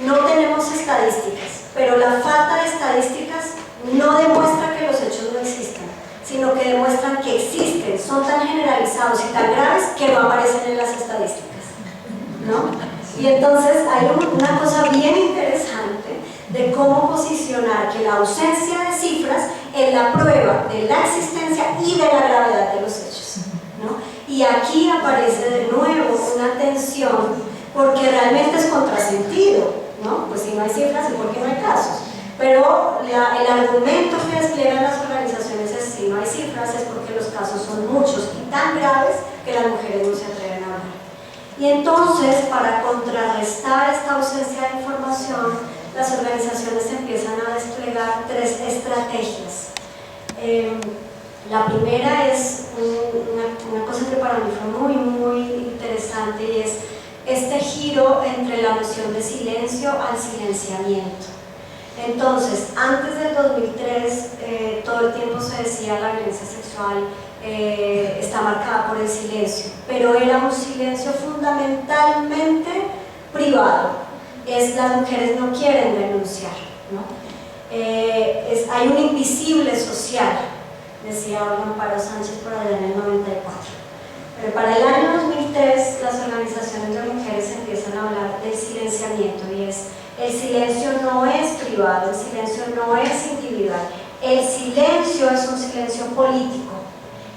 S2: no tenemos estadísticas, pero la falta de estadísticas no demuestra que los hechos no existan, sino que demuestran que existen, son tan generalizados y tan graves que no aparecen en las estadísticas, ¿no? Y entonces hay una cosa bien interesante de cómo posicionar que la ausencia de cifras es la prueba de la existencia y de la gravedad de los hechos, ¿no? Y aquí aparece de nuevo una tensión, porque realmente es contrasentido, ¿no? Pues si no hay cifras, ¿y por qué no hay casos? Pero el argumento que despliegan las organizaciones es: si no hay cifras es porque los casos son muchos y tan graves que las mujeres no se atreven a hablar. Y entonces, para contrarrestar esta ausencia de información, las organizaciones empiezan a desplegar 3 estrategias. La primera es una cosa que para mí fue muy, muy interesante, y es este giro entre la noción de silencio al silenciamiento. Entonces, antes del 2003, todo el tiempo se decía la violencia sexual está marcada por el silencio, pero era un silencio fundamentalmente privado. Las mujeres no quieren denunciar, ¿no? Hay un invisible social, decía Amparo Sánchez por allá en el 94. Pero para el año 2003 las organizaciones de mujeres empiezan a hablar del silenciamiento, y el silencio no es privado, el silencio no es individual, el silencio es un silencio político.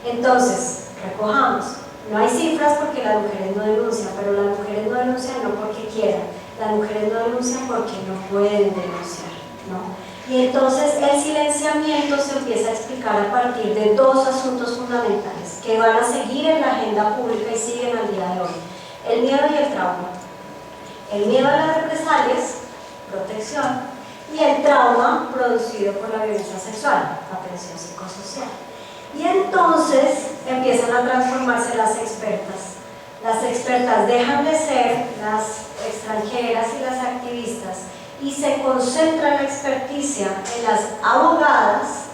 S2: Entonces, recojamos, no hay cifras porque las mujeres no denuncian, pero las mujeres no denuncian no porque quieran, las mujeres no denuncian porque no pueden denunciar, ¿no? Y entonces el silenciamiento se empieza a explicar a partir de 2 asuntos fundamentales que van a seguir en la agenda pública y siguen al día de hoy: el miedo y el trauma. El miedo a las represalias, protección, y el trauma producido por la violencia sexual, atención psicosocial. Y entonces empiezan a transformarse las expertas. Las expertas dejan de ser las extranjeras y las activistas, y se concentra la experticia en las abogadas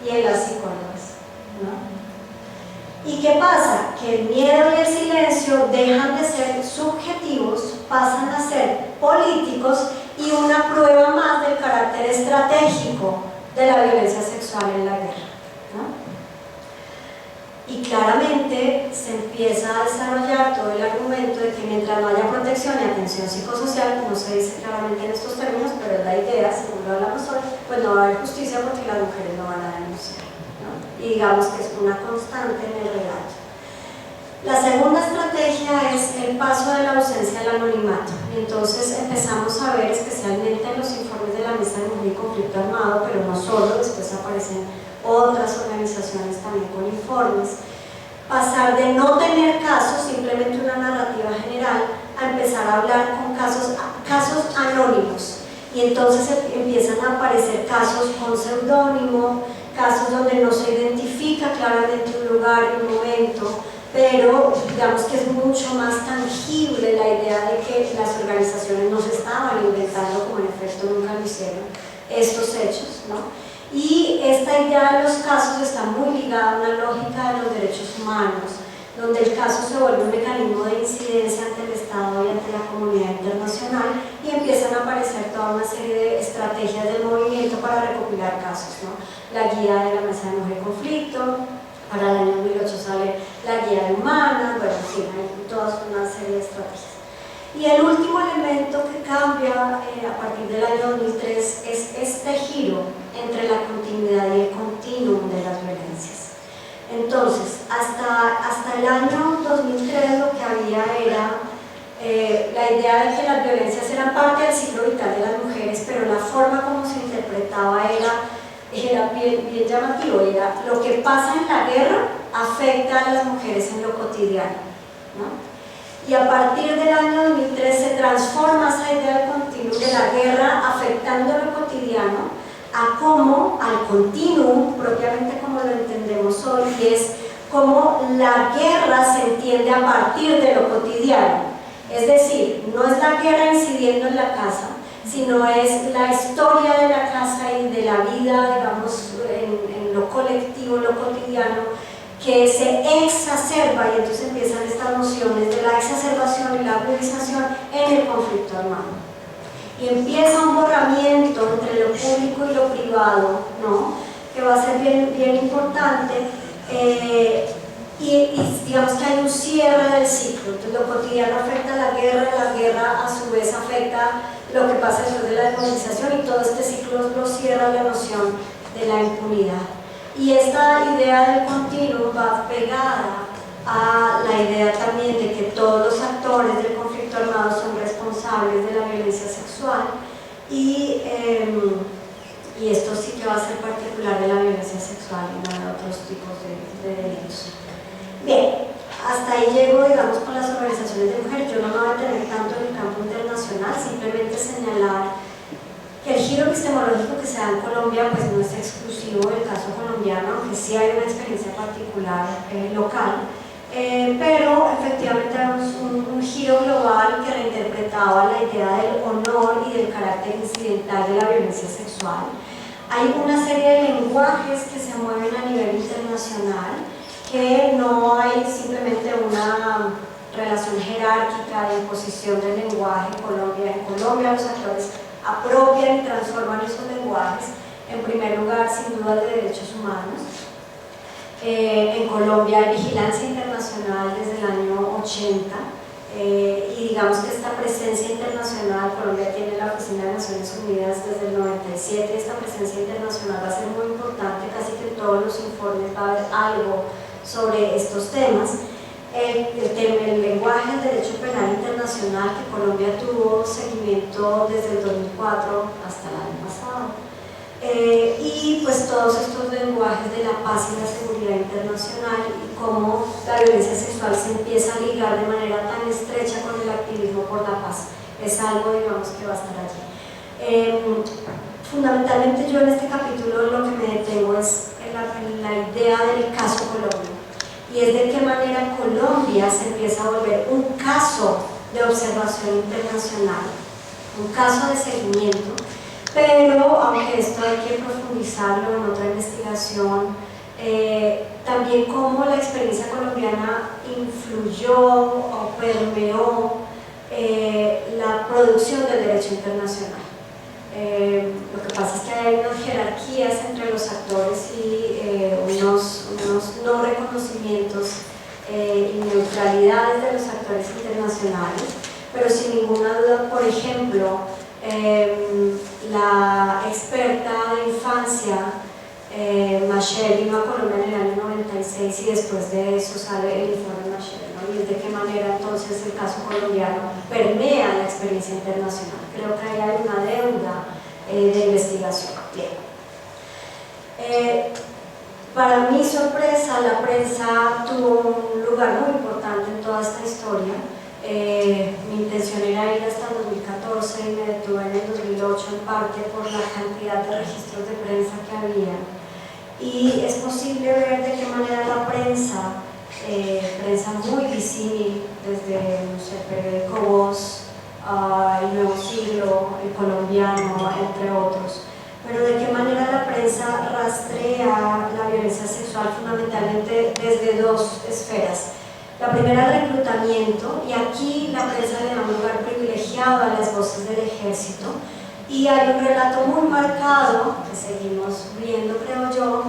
S2: y en las psicólogas, ¿no? ¿Y qué pasa? Que el miedo y el silencio dejan de ser subjetivos, pasan a ser políticos, y una prueba más del carácter estratégico de la violencia sexual en la guerra, ¿no? Y claramente se empieza a desarrollar todo el argumento de que mientras no haya protección y atención psicosocial, no se dice claramente en estos términos, pero es la idea, según lo hablamos hoy, pues no va a haber justicia porque las mujeres no van a denunciar, ¿no? Y digamos que es una constante en el relato. La segunda estrategia es el paso de la ausencia al anonimato. Entonces empezamos a ver, especialmente en los informes de la Mesa de Mujer y Conflicto Armado, pero no solo, después aparecen otras organizaciones también con informes, pasar de no tener casos, simplemente una narrativa general, a empezar a hablar con casos anónimos. Y entonces empiezan a aparecer casos con seudónimo, casos donde no se identifica claramente un lugar y un momento, pero digamos que es mucho más tangible la idea de que las organizaciones no se estaban inventando, como en efecto nunca lo hicieron, estos hechos, ¿no? Y esta idea de los casos está muy ligada a una lógica de los derechos humanos, donde el caso se vuelve un mecanismo de incidencia ante el Estado y ante la comunidad internacional, y empiezan a aparecer toda una serie de estrategias del movimiento para recopilar casos, ¿no? La guía de la Mesa de Mujer y Conflicto, para el año 2008 sale la guía de humanas, bueno, en fin, hay Y el último elemento que cambia a partir del año 2003 es este giro entre la continuidad y el continuum de las violencias. Entonces, hasta el año 2003 lo que había era la idea de que las violencias eran parte del ciclo vital de las mujeres, pero la forma como se interpretaba era bien llamativo, era lo que pasa en la guerra afecta a las mujeres en lo cotidiano, ¿no? Y a partir del año 2003 se transforma esa idea del continuum de la guerra afectando lo cotidiano a cómo, al continuum, propiamente como lo entendemos hoy, y es cómo la guerra se entiende a partir de lo cotidiano. Es decir, no es la guerra incidiendo en la casa, sino es la historia de la casa y de la vida, digamos, en lo colectivo, lo cotidiano, que se exacerba, y entonces empiezan estas nociones de la exacerbación y la agudización en el conflicto armado. Y empieza un borramiento entre lo público y lo privado, ¿no? Que va a ser bien importante, y digamos que hay un cierre del ciclo. Entonces lo cotidiano afecta a la guerra a su vez afecta lo que pasa después de la desmovilización, y todo este ciclo lo cierra la noción de la impunidad. Y esta idea del continuo va pegada a la idea también de que todos los actores del conflicto armado son responsables de la violencia sexual, y esto sí que va a ser particular de la violencia sexual y no de otros tipos de delitos. Bien, hasta ahí llego, digamos, con las organizaciones de mujeres. Yo no me voy a detener tanto en el campo internacional, simplemente señalar que el giro epistemológico que se da en Colombia pues no es exclusivo del caso colombiano, aunque sí hay una experiencia particular local, pero efectivamente hay un giro global que reinterpretaba la idea del honor y del carácter incidental de la violencia sexual. Hay una serie de lenguajes que se mueven a nivel internacional, que no hay simplemente una relación jerárquica de imposición del lenguaje en Colombia. En Colombia los actores apropian y transforman esos lenguajes, en primer lugar sin duda de derechos humanos. En Colombia hay vigilancia internacional desde el año 80, y digamos que esta presencia internacional, Colombia tiene la Oficina de Naciones Unidas desde el 97, esta presencia internacional va a ser muy importante, casi que en todos los informes va a haber algo sobre estos temas. El lenguaje del derecho penal internacional, que Colombia tuvo seguimiento desde el 2004 hasta el año pasado, y pues todos estos lenguajes de la paz y la seguridad internacional, y cómo la violencia sexual se empieza a ligar de manera tan estrecha con el activismo por la paz, es algo, digamos, que va a estar allí. Fundamentalmente yo en este capítulo lo que me detengo es en la idea del caso Colombia, y es de qué manera Colombia se empieza a volver un caso de observación internacional, un caso de seguimiento, pero aunque esto hay que profundizarlo en otra investigación, también cómo la experiencia colombiana influyó o permeó la producción del derecho internacional. Lo que pasa es que hay unas jerarquías entre los actores y unos no reconocimientos y neutralidades de los actores internacionales, pero sin ninguna duda, por ejemplo, la experta de infancia Machel vino a Colombia en el año 96, y después de eso sale el informe Machel, ¿no? Y es de qué manera entonces el caso colombiano permea la experiencia internacional. Creo que ahí hay una deuda de investigación. Bien. Para mi sorpresa, la prensa tuvo un lugar muy importante en toda esta historia. Mi intención era ir hasta el 2014 y me detuve en el 2008, en parte por la cantidad de registros de prensa que había. Y es posible ver de qué manera la prensa, prensa muy visible, desde el periódico Voz, el Nuevo Siglo, el Colombiano, entre otros, pero de qué manera la prensa rastrea la violencia sexual fundamentalmente desde dos esferas. La primera, el reclutamiento, y aquí la prensa le da un lugar privilegiado a las voces del ejército, y hay un relato muy marcado, que seguimos viendo creo yo,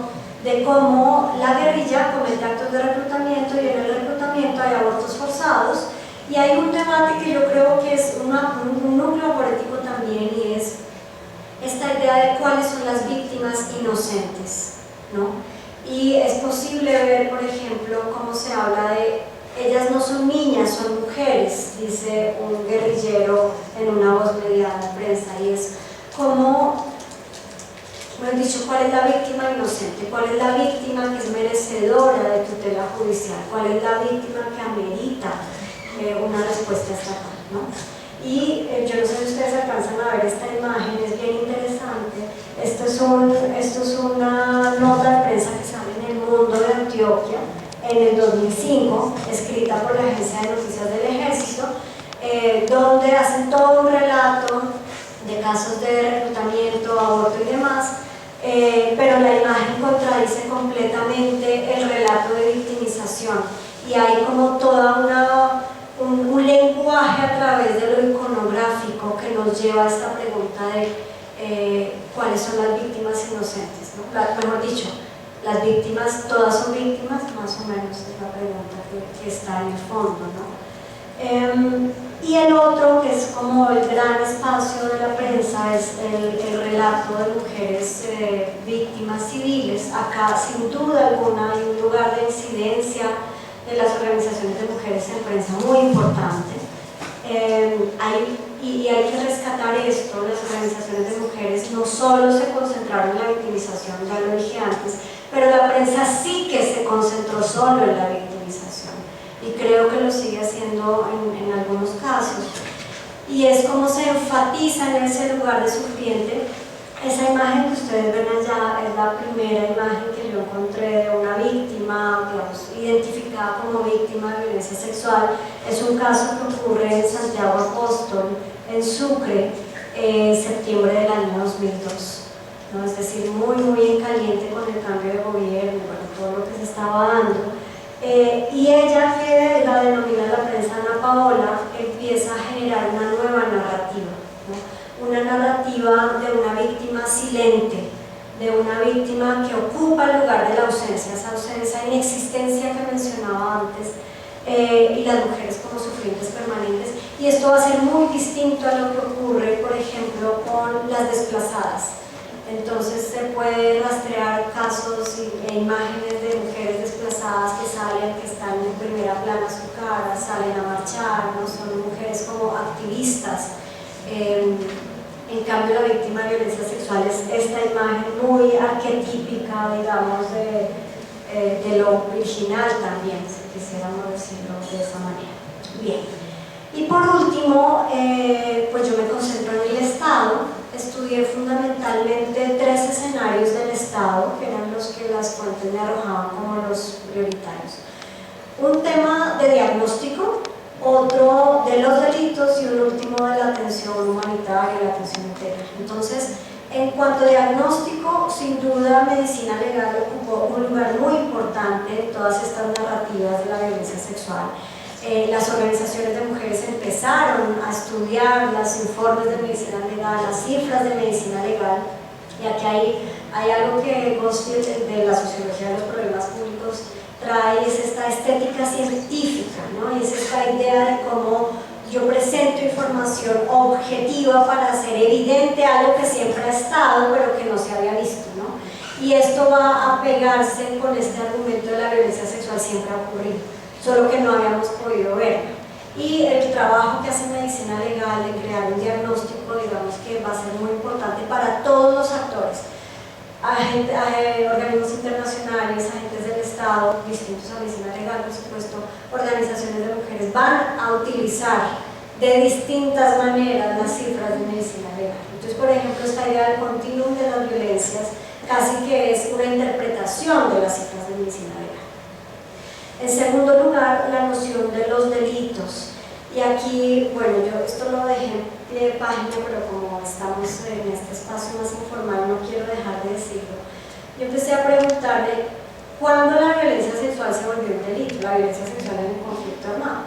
S2: de cómo la guerrilla comete actos de reclutamiento, y en el reclutamiento hay abortos forzados, Y hay un debate que yo creo que es un núcleo político también, y es esta idea de cuáles son las víctimas inocentes, ¿no? Y es posible ver, por ejemplo, cómo se habla de ellas no son niñas, son mujeres, dice un guerrillero en una voz mediada en la prensa, y es como, me han dicho, ¿cuál es la víctima inocente? ¿Cuál es la víctima que es merecedora de tutela judicial? ¿Cuál es la víctima que amerita una respuesta estatal, ¿no? Y yo no sé si ustedes alcanzan a ver esta imagen, es bien interesante. Esto es una nota de prensa que sale en El Mundo de Antioquia en el 2005, escrita por la Agencia de Noticias del Ejército, donde hacen todo un relato de casos de reclutamiento, aborto y demás, pero la imagen contradice completamente el relato de victimización, y hay como toda un lenguaje a través de lo iconográfico que nos lleva a esta pregunta de cuáles son las víctimas inocentes, ¿no? Mejor dicho, las víctimas, todas son víctimas, más o menos es la pregunta que está en el fondo, ¿no? Y el otro, que es como el gran espacio de la prensa, es el relato de mujeres víctimas civiles. Acá, sin duda alguna, hay un lugar de incidencia de las organizaciones de mujeres en prensa muy importante. Y hay que rescatar esto. Las organizaciones de mujeres no solo se concentraron en la victimización, ya lo dije antes, pero la prensa sí que se concentró solo en la victimización, y creo que lo sigue haciendo en algunos casos, y es como se enfatiza en ese lugar de sufriente. Esa imagen que ustedes ven allá es la primera imagen que yo encontré de una víctima, digamos, identificada como víctima de violencia sexual. Es un caso que ocurre en Santiago Apóstol, en Sucre, septiembre del año 2002, ¿no? Es decir, muy en caliente con el cambio de gobierno, bueno, todo lo que se estaba dando. Y ella, que la denomina la prensa Ana Paola, empieza a generar una nueva narrativa, ¿no? Una narrativa de una víctima silente, de una víctima que ocupa el lugar de la ausencia, esa ausencia, inexistencia que mencionaba antes, y las mujeres como sufrientes permanentes. Y esto va a ser muy distinto a lo que ocurre, por ejemplo, con las desplazadas. Entonces se puede rastrear casos e imágenes de mujeres desplazadas que salen, que están en primera plana su cara, salen a marchar, ¿no? Son mujeres como activistas. En cambio, la víctima de violencia sexual es esta imagen muy arquetípica, digamos, de lo virginal también, si quisiéramos decirlo de esa manera. Bien. Y por último, pues yo me concentro en el Estado. Estudié fundamentalmente 3 escenarios del Estado, que eran los que las fuentes me arrojaban como los prioritarios. Un tema de diagnóstico, otro de los delitos, y un último de la atención humanitaria y la atención integral. Entonces, en cuanto a diagnóstico, sin duda medicina legal ocupó un lugar muy importante en todas estas narrativas de la violencia sexual. Las organizaciones de mujeres empezaron a estudiar los informes de medicina legal, las cifras de medicina legal, y aquí hay algo que Gottfried, de la sociología de los problemas públicos, trae, es esta estética científica, ¿no? Y es esta idea de cómo yo presento información objetiva para hacer evidente algo que siempre ha estado, pero que no se había visto, ¿no? Y esto va a pegarse con este argumento de la violencia sexual, siempre ha ocurrido, solo que no habíamos podido verlo. Y el trabajo que hace medicina legal de crear un diagnóstico, digamos que va a ser muy importante para todos los actores, organismos internacionales, agentes del Estado, distintos a medicina legal, por supuesto, organizaciones de mujeres, van a utilizar de distintas maneras las cifras de medicina legal. Entonces, por ejemplo, esta idea del continuum de las violencias casi que es una interpretación de las cifras de medicina legal. En segundo lugar, la noción de los delitos. Y aquí, bueno, yo esto lo dejé en pie de página, pero como estamos en este espacio más informal, no quiero dejar de decirlo. Yo empecé a preguntarme, ¿cuándo la violencia sexual se volvió un delito? La violencia sexual en el conflicto armado.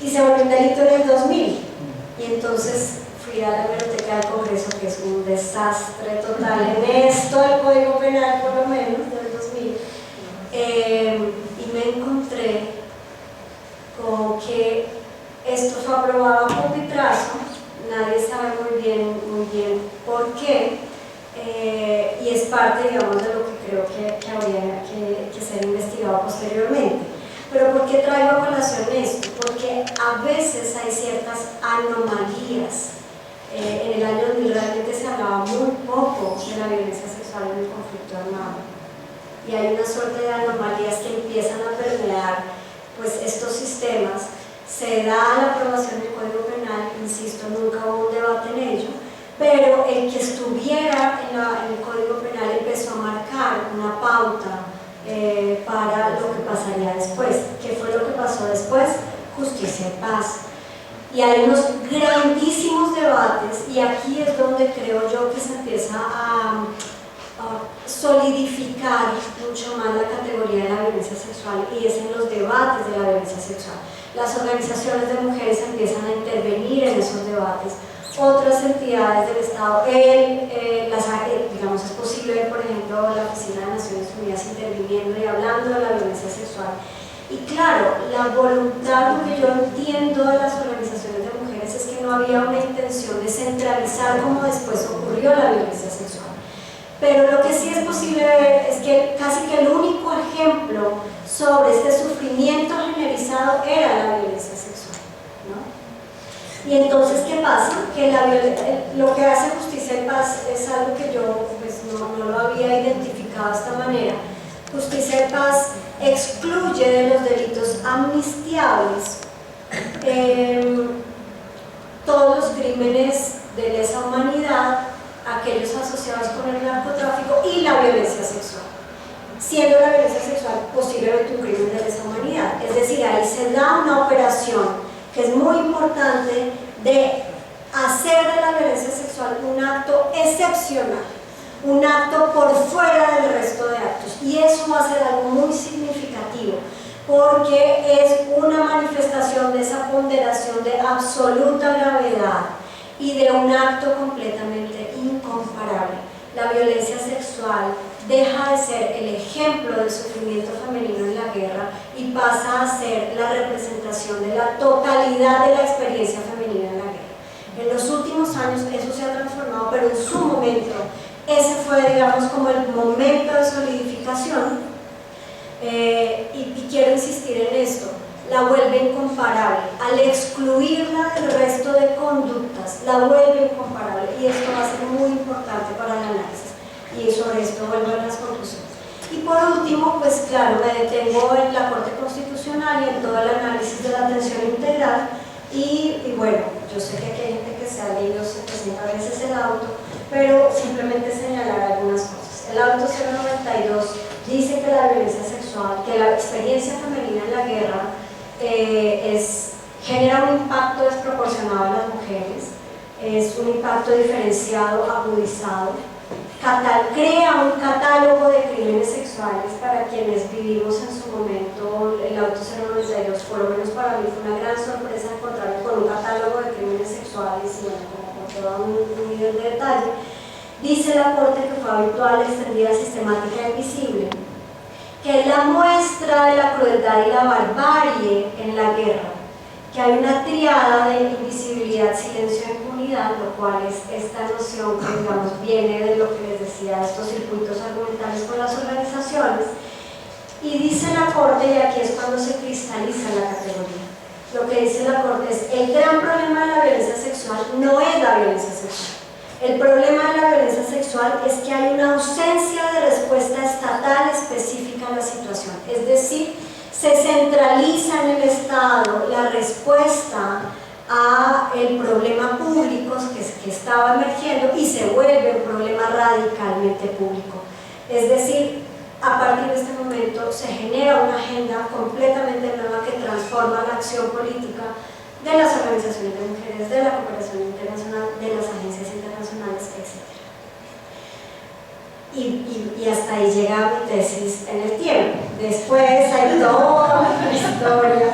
S2: Y se volvió un delito en el 2000. Y entonces fui a la Biblioteca del Congreso, que es un desastre total en esto, el Código Penal por lo menos, del 2000. Y me encontré con que esto fue aprobado a pupitrazo, nadie sabe muy bien por qué, y es parte, digamos, de lo que creo que habría que ser investigado posteriormente. Pero ¿por qué traigo a colación esto? Porque a veces hay ciertas anomalías. En el año 2000 realmente se hablaba muy poco de la violencia sexual en el conflicto armado. Y hay una suerte de anomalías que empiezan a permear pues, estos sistemas. Se da la aprobación del Código Penal, insisto, nunca hubo un debate en ello, pero el que estuviera en el Código Penal empezó a marcar una pauta para lo que pasaría después. ¿Qué fue lo que pasó después? Justicia y paz. Y hay unos grandísimos debates, y aquí es donde creo yo que se empieza a solidificar mucho más la categoría de la violencia sexual, y es en los debates de la violencia sexual. Las organizaciones de mujeres empiezan a intervenir en esos debates, otras entidades del Estado, digamos, es posible ver, por ejemplo, la Oficina de Naciones Unidas interviniendo y hablando de la violencia sexual. Y claro, la voluntad, lo que yo entiendo de las organizaciones de mujeres es que no había una intención de centralizar como después ocurrió la violencia sexual. Pero lo que sí es posible ver es que casi que el único ejemplo sobre este sufrimiento generalizado era la violencia sexual, ¿no? Y entonces, ¿qué pasa? Que lo que hace Justicia y Paz es algo que yo pues, no lo había identificado de esta manera. Justicia y Paz excluye de los delitos amnistiables todos los crímenes de lesa humanidad, aquellos asociados con el narcotráfico y la violencia sexual, siendo la violencia sexual posiblemente un crimen de lesa humanidad. Es decir, ahí se da una operación que es muy importante de hacer de la violencia sexual un acto excepcional, un acto por fuera del resto de actos, y eso va a ser algo muy significativo porque es una manifestación de esa ponderación de absoluta gravedad y de un acto completamente incomparable. La violencia sexual deja de ser el ejemplo del sufrimiento femenino en la guerra y pasa a ser la representación de la totalidad de la experiencia femenina en la guerra. En los últimos años eso se ha transformado, pero en su momento ese fue, digamos, como el momento de solidificación, y quiero insistir en esto, la vuelve incomparable. Al excluirla del resto de conductas, la vuelve incomparable, y esto va a ser muy importante para el análisis, y sobre esto vuelvo a las conclusiones. Y por último, pues claro, me detengo en la Corte Constitucional y en todo el análisis de la atención integral, y bueno, yo sé que aquí hay gente que se ha leído 700 veces el auto, pero simplemente señalar algunas cosas. El auto 092 dice que la violencia sexual, que la experiencia femenina en la guerra genera un impacto desproporcionado a las mujeres, es un impacto diferenciado, agudizado, crea un catálogo de crímenes sexuales para quienes vivimos en su momento el auto 092, por lo menos para mí fue una gran sorpresa encontrarme con un catálogo de crímenes sexuales y bueno, como con todo un nivel de detalle. Dice la Corte que fue habitual, extendida, sistemática y visible, que es la muestra de la crueldad y la barbarie en la guerra, que hay una triada de invisibilidad, silencio e impunidad, lo cual es esta noción que digamos viene de lo que les decía, de estos circuitos argumentales con las organizaciones. Y dice la Corte, y aquí es cuando se cristaliza la categoría, lo que dice la Corte es: el gran problema de la violencia sexual no es la violencia sexual. El problema de la violencia sexual es que hay una ausencia de respuesta estatal específica a la situación, es decir, se centraliza en el Estado la respuesta a el problema público que estaba emergiendo y se vuelve un problema radicalmente público. Es decir, a partir de este momento se genera una agenda completamente nueva que transforma la acción política de las organizaciones de mujeres, de la cooperación internacional, de las agencias internacionales, etc. Y hasta ahí llega mi tesis en el tiempo. Después hay toda una historia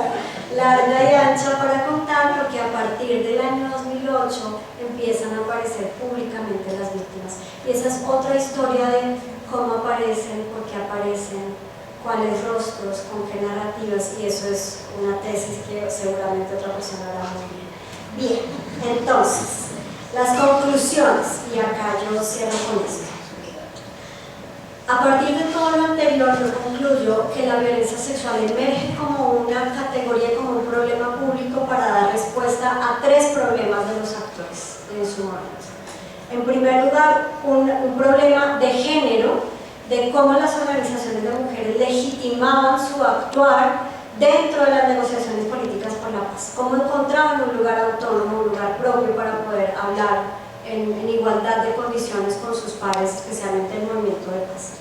S2: larga y ancha para contar, porque a partir del año 2008 empiezan a aparecer públicamente las víctimas. Y esa es otra historia de cómo aparecen, por qué aparecen, cuáles rostros, con qué narrativas, y eso es una tesis que seguramente otra persona hará muy bien. Bien, entonces, las conclusiones, y acá yo cierro con esto. A partir de todo lo anterior, yo concluyo que la violencia sexual emerge como una categoría, como un problema público para dar respuesta a tres problemas de los actores en su momento. En primer lugar, un problema de género, de cómo las organizaciones de mujeres legitimaban su actuar dentro de las negociaciones políticas por la paz, cómo encontraban un lugar autónomo, un lugar propio para poder hablar en igualdad de condiciones con sus pares, especialmente en el movimiento de paz.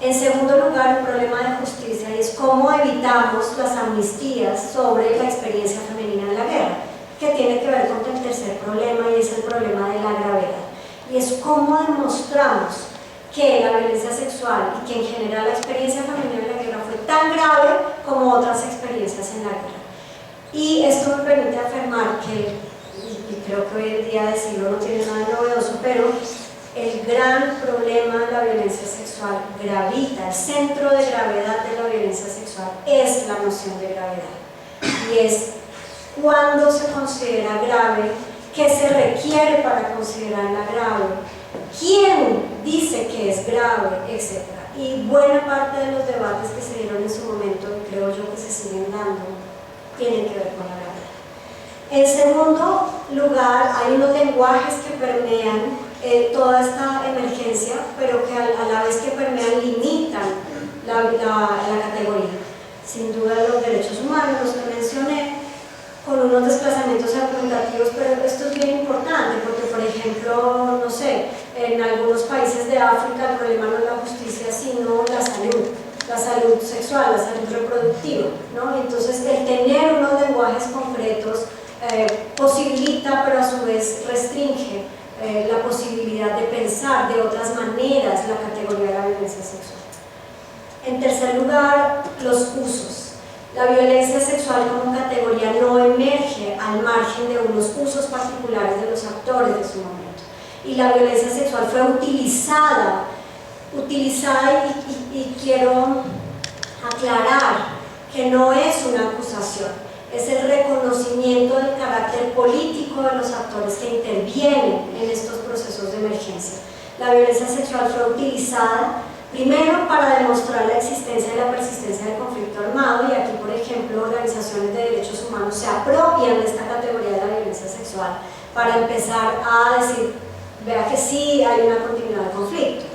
S2: En segundo lugar, un problema de justicia, y es cómo evitamos las amnistías sobre la experiencia femenina en la guerra, que tiene que ver con el tercer problema, y es el problema de la gravedad. Y es cómo demostramos que la violencia sexual y que en general la experiencia femenina en la guerra fue tan grave como otras experiencias en la guerra. Y esto me permite afirmar que, y creo que hoy en día decirlo no tiene nada de novedoso, pero el gran problema de la violencia sexual gravita, el centro de gravedad de la violencia sexual es la noción de gravedad. Y es cuándo se considera grave, qué se requiere para considerarla grave, quién dice que es grave, etc. Y buena parte de los debates que se dieron en su momento, y creo yo que se siguen dando, tienen que ver con la gravedad. En segundo lugar, hay unos lenguajes que permean toda esta emergencia, pero que a la vez que permean limitan la categoría. Sin duda los derechos humanos, los que mencioné, con unos desplazamientos argumentativos, pero esto es bien importante porque, por ejemplo, no sé, en algunos países de África el problema no es la justicia, sino la salud sexual, la salud reproductiva, ¿no? Entonces, el tener unos lenguajes concretos posibilita, pero a su vez restringe la posibilidad de pensar de otras maneras la categoría de la violencia sexual. En tercer lugar, los usos. La violencia sexual como categoría no emerge al margen de unos usos particulares de los actores de su momento. Y la violencia sexual fue utilizada y quiero aclarar que no es una acusación, es el reconocimiento del carácter político de los actores que intervienen en estos procesos de emergencia. La violencia sexual fue utilizada primero para demostrar la existencia y la persistencia del conflicto armado, y aquí, por ejemplo, organizaciones de derechos humanos se apropian de esta categoría de la violencia sexual para empezar a decir, vea que sí hay una continuidad del conflicto.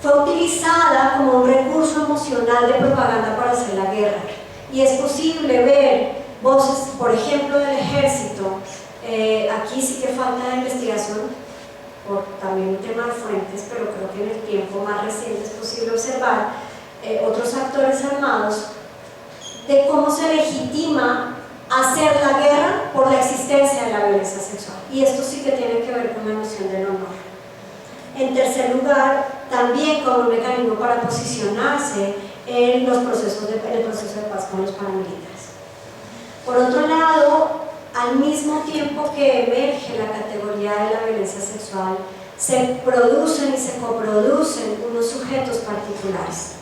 S2: Fue utilizada como un recurso emocional de propaganda para hacer la guerra, y es posible ver voces, por ejemplo, del ejército, aquí sí que falta la investigación, por también un tema de fuentes, pero creo que en el tiempo más reciente es posible observar otros actores armados de cómo se legitima hacer la guerra por la existencia de la violencia sexual, y esto sí que tiene que ver con la noción del honor. En tercer lugar, también como un mecanismo para posicionarse en el proceso de paz con los paramilitares. Por otro lado, al mismo tiempo que emerge la categoría de la violencia sexual, se producen y se coproducen unos sujetos particulares.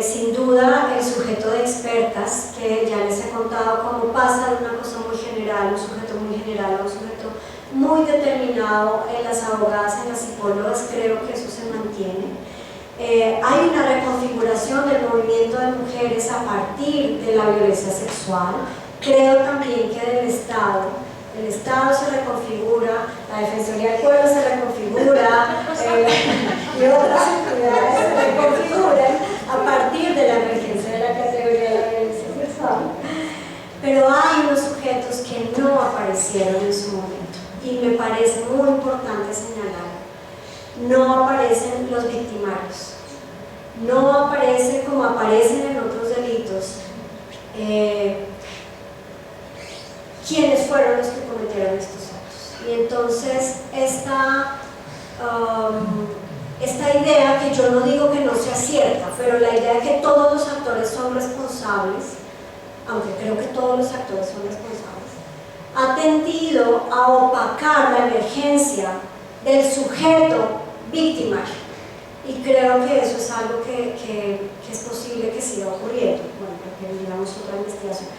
S2: Sin duda, el sujeto de expertas, que ya les he contado cómo pasa de una cosa muy general, un sujeto muy general, a un sujeto muy determinado en las abogadas, en las psicólogas, creo que eso se mantiene. Hay una reconfiguración del movimiento de mujeres a partir de la violencia sexual. Creo también que el Estado se reconfigura, la Defensoría del Pueblo se reconfigura, y otras entidades se reconfiguran a partir de la emergencia de la categoría de la violencia sexual. Pero hay unos sujetos que no aparecieron en su momento, y me parece muy importante señalar: no aparecen los victimarios, no aparecen como aparecen en otros delitos quiénes fueron los que cometieron estos actos. Y entonces esta idea, que yo no digo que no sea cierta, pero la idea de que todos los actores son responsables, aunque creo que todos los actores son responsables, ha tendido a opacar la emergencia del sujeto victimario. y creo que eso es algo que es posible que siga ocurriendo, bueno, requeriríamos otra investigación.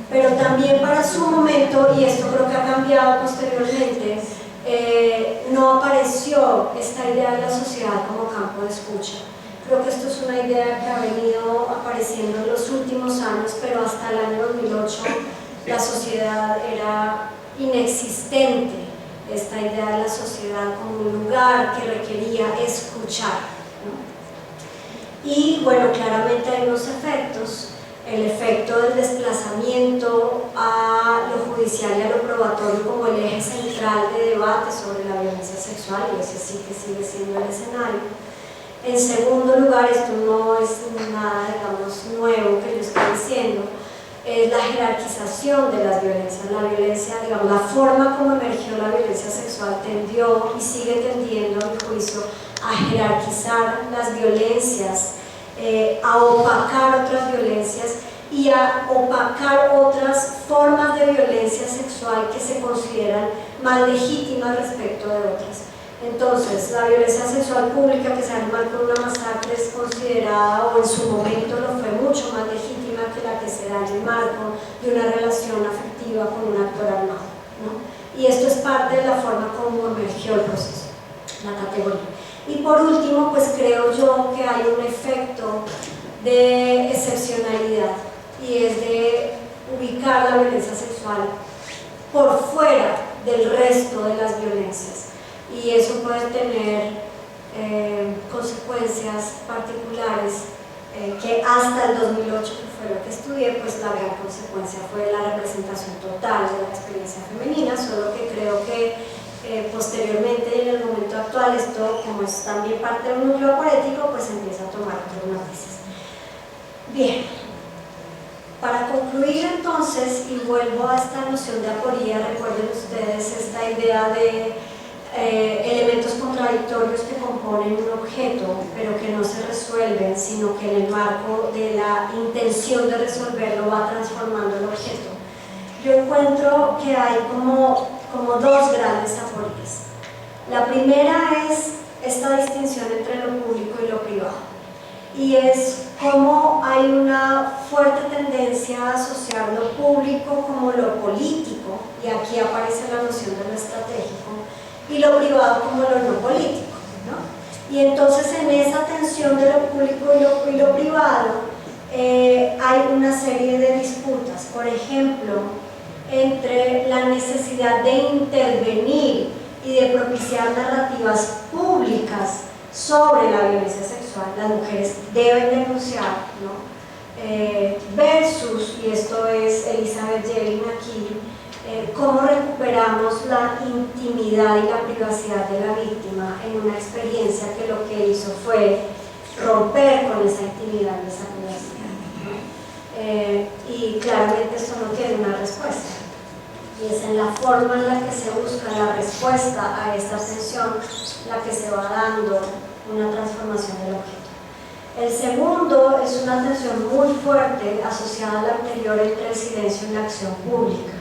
S2: Pero también para su momento, y esto creo que ha cambiado posteriormente, no apareció esta idea de la sociedad como campo de escucha. Creo que esto es una idea que ha venido apareciendo en los últimos años, pero hasta el año 2008 la sociedad era inexistente, esta idea de la sociedad como un lugar que requería escuchar, ¿no? Y bueno, claramente hay unos efectos. El efecto del desplazamiento a lo judicial y a lo probatorio como el eje central de debate sobre la violencia sexual, y ese sí que sigue siendo el escenario. En segundo lugar, esto no es nada, digamos, nuevo que yo estoy diciendo, es la jerarquización de las violencias. La violencia, digamos, la forma como emergió la violencia sexual tendió y sigue tendiendo, a mi juicio, a jerarquizar las violencias, a opacar otras violencias y a opacar otras formas de violencia sexual que se consideran más legítimas respecto de otras. Entonces, la violencia sexual pública que se enmarca en una masacre es considerada, o en su momento lo fue, mucho más legítima que la que se da en el marco de una relación afectiva con un actor armado, ¿no? Y esto es parte de la forma como emergió el proceso, la categoría. Y por último, pues creo yo que hay un efecto de excepcionalidad, y es de ubicar la violencia sexual por fuera del resto de las violencias. Y eso puede tener consecuencias particulares que hasta el 2008, que fue lo que estudié, pues la gran consecuencia fue la representación total de la experiencia femenina, solo que creo que posteriormente y en el momento actual esto, como es también parte de un núcleo poético, pues empieza a tomar otros matices. Bien, para concluir entonces, y vuelvo a esta noción de aporía, recuerden ustedes esta idea de elementos contradictorios que componen un objeto, pero que no se resuelven, sino que en el marco de la intención de resolverlo va transformando el objeto. Yo encuentro que hay como dos grandes aporías. La primera es esta distinción entre lo público y lo privado, y es cómo hay una fuerte tendencia a asociar lo público como lo político, y aquí aparece la noción de lo estratégico, y lo privado como lo no político, ¿no? Y entonces en esa tensión de lo público y lo privado hay una serie de disputas, por ejemplo, entre la necesidad de intervenir y de propiciar narrativas públicas sobre la violencia sexual, las mujeres deben denunciar, ¿no? Versus, y esto es Elizabeth Yelin aquí, cómo recuperamos la intimidad y la privacidad de la víctima en una experiencia que lo que hizo fue romper con esa intimidad y esa privacidad, ¿no? Y claramente esto no tiene una respuesta, y es en la forma en la que se busca la respuesta a esta tensión la que se va dando una transformación del objeto. El segundo es una tensión muy fuerte asociada a la anterior entre el silencio y la acción pública.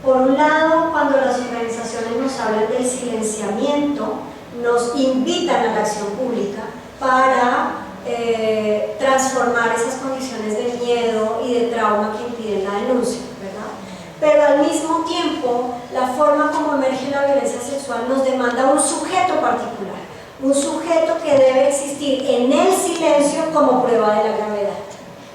S2: Por un lado, cuando las organizaciones nos hablan del silenciamiento, nos invitan a la acción pública para transformar esas condiciones de miedo y de trauma que impiden la denuncia, ¿verdad? Pero al mismo tiempo, la forma como emerge la violencia sexual nos demanda un sujeto particular, un sujeto que debe existir en el silencio como prueba de la gravedad.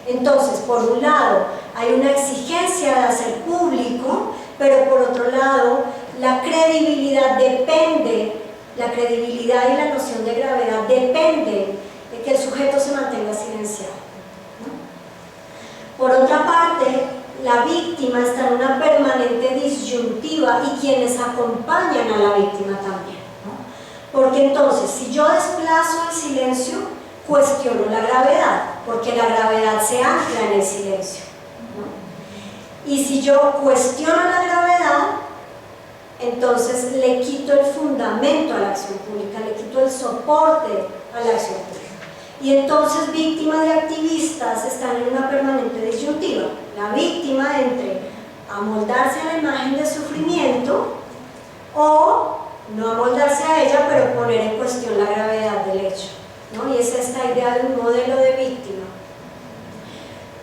S2: Entonces, por un lado, hay una exigencia de hacer público, pero por otro lado, la credibilidad depende, la credibilidad y la noción de gravedad depende de que el sujeto se mantenga silenciado, ¿no? Por otra parte, la víctima está en una permanente disyuntiva, y quienes acompañan a la víctima también, ¿no? Porque entonces, si yo desplazo el silencio, cuestiono la gravedad, porque la gravedad se ancla en el silencio, ¿no? Y si yo cuestiono la gravedad, entonces le quito el fundamento a la acción pública, le quito el soporte a la acción pública. Y entonces víctimas y activistas están en una permanente disyuntiva. La víctima entre amoldarse a la imagen de sufrimiento o no amoldarse a ella, pero poner en cuestión la gravedad del hecho, ¿no? Y es esta idea de un modelo de víctima.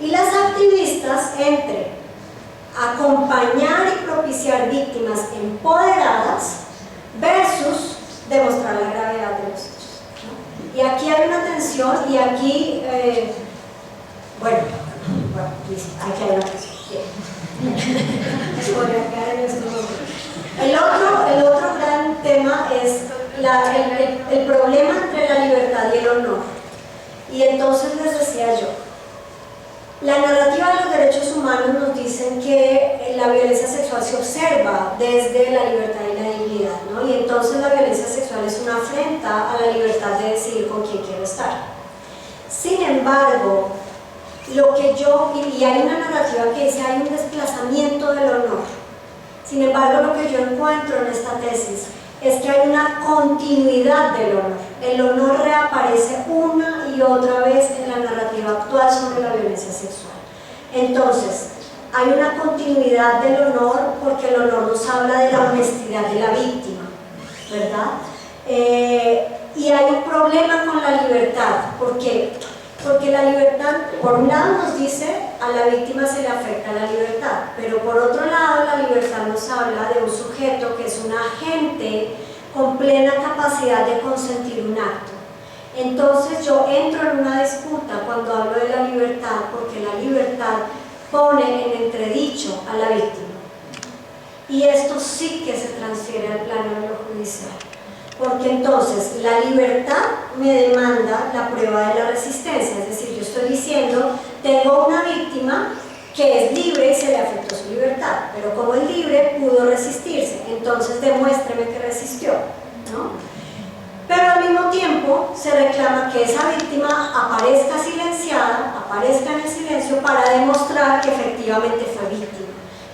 S2: Y las activistas entre acompañar y propiciar víctimas empoderadas versus demostrar la gravedad de los hechos, ¿no? Y aquí hay una tensión y aquí, bueno, aquí hay una tensión. El otro gran tema es el problema entre la libertad y el honor. Y entonces les decía yo, la narrativa de los derechos humanos nos dicen que la violencia sexual se observa desde la libertad y la dignidad, ¿no? Y entonces la violencia sexual es una afrenta a la libertad de decidir con quién quiero estar. Sin embargo, y hay una narrativa que dice hay un desplazamiento del honor. Sin embargo, lo que yo encuentro en esta tesis es que hay una continuidad del honor. El honor reaparece una y otra vez en la narrativa actual sobre la violencia sexual. Entonces, hay una continuidad del honor porque el honor nos habla de la honestidad de la víctima, ¿verdad? Y hay un problema con la libertad. ¿Por qué? Porque la libertad, por un lado nos dice, a la víctima se le afecta la libertad, pero por otro lado la libertad nos habla de un sujeto que es un agente con plena capacidad de consentir un acto. Entonces yo entro en una disputa cuando hablo de la libertad, porque la libertad pone en entredicho a la víctima. Y esto sí que se transfiere al plano de lo judicial. Porque entonces la libertad me demanda la prueba de la resistencia, es decir, yo estoy diciendo, tengo una víctima que es libre y se le afectó su libertad, pero como es libre pudo resistirse, entonces demuéstreme que resistió, ¿no? Pero al mismo tiempo se reclama que esa víctima aparezca silenciada, aparezca en el silencio para demostrar que efectivamente fue víctima.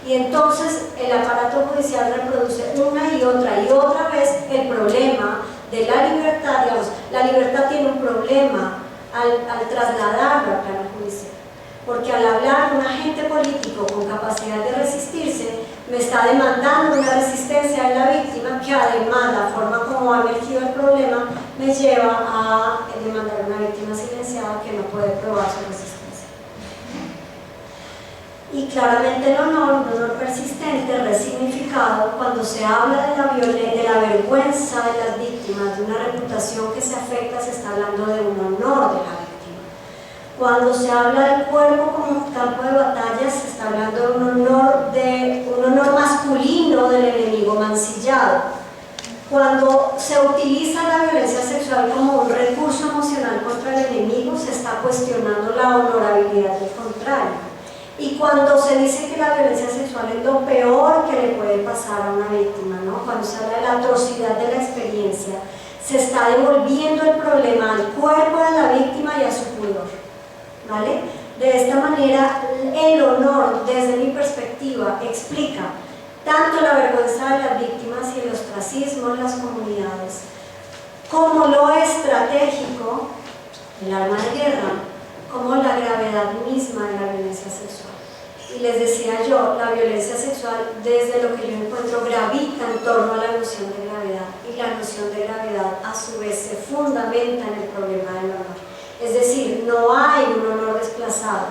S2: Y entonces el aparato judicial reproduce una y otra vez el problema de la libertad. Digamos, la libertad tiene un problema al trasladarlo al plano judicial, porque al hablar de un agente político con capacidad de resistirse, me está demandando una resistencia en la víctima que además la forma como ha emergido el problema me lleva a demandar a una víctima silenciada que no puede probar su resistencia. Y claramente el honor, un honor persistente, resignificado, cuando se habla de la vergüenza de las víctimas, de una reputación que se afecta, se está hablando de un honor de la víctima. Cuando se habla del cuerpo como campo de batalla, se está hablando de un honor masculino del enemigo mancillado. Cuando se utiliza la violencia sexual como un recurso emocional contra el enemigo, se está cuestionando la honorabilidad del contrario. Y cuando se dice que la violencia sexual es lo peor que le puede pasar a una víctima, ¿no? Cuando se habla de la atrocidad de la experiencia, se está devolviendo el problema al cuerpo de la víctima y a su pudor, ¿vale? De esta manera, el honor, desde mi perspectiva, explica tanto la vergüenza de las víctimas y el ostracismo en las comunidades, como lo estratégico, el arma de guerra, como la gravedad misma de la violencia sexual. Y les decía yo, la violencia sexual, desde lo que yo encuentro, gravita en torno a la noción de gravedad, y la noción de gravedad a su vez se fundamenta en el problema del honor. Es decir, no hay un honor desplazado,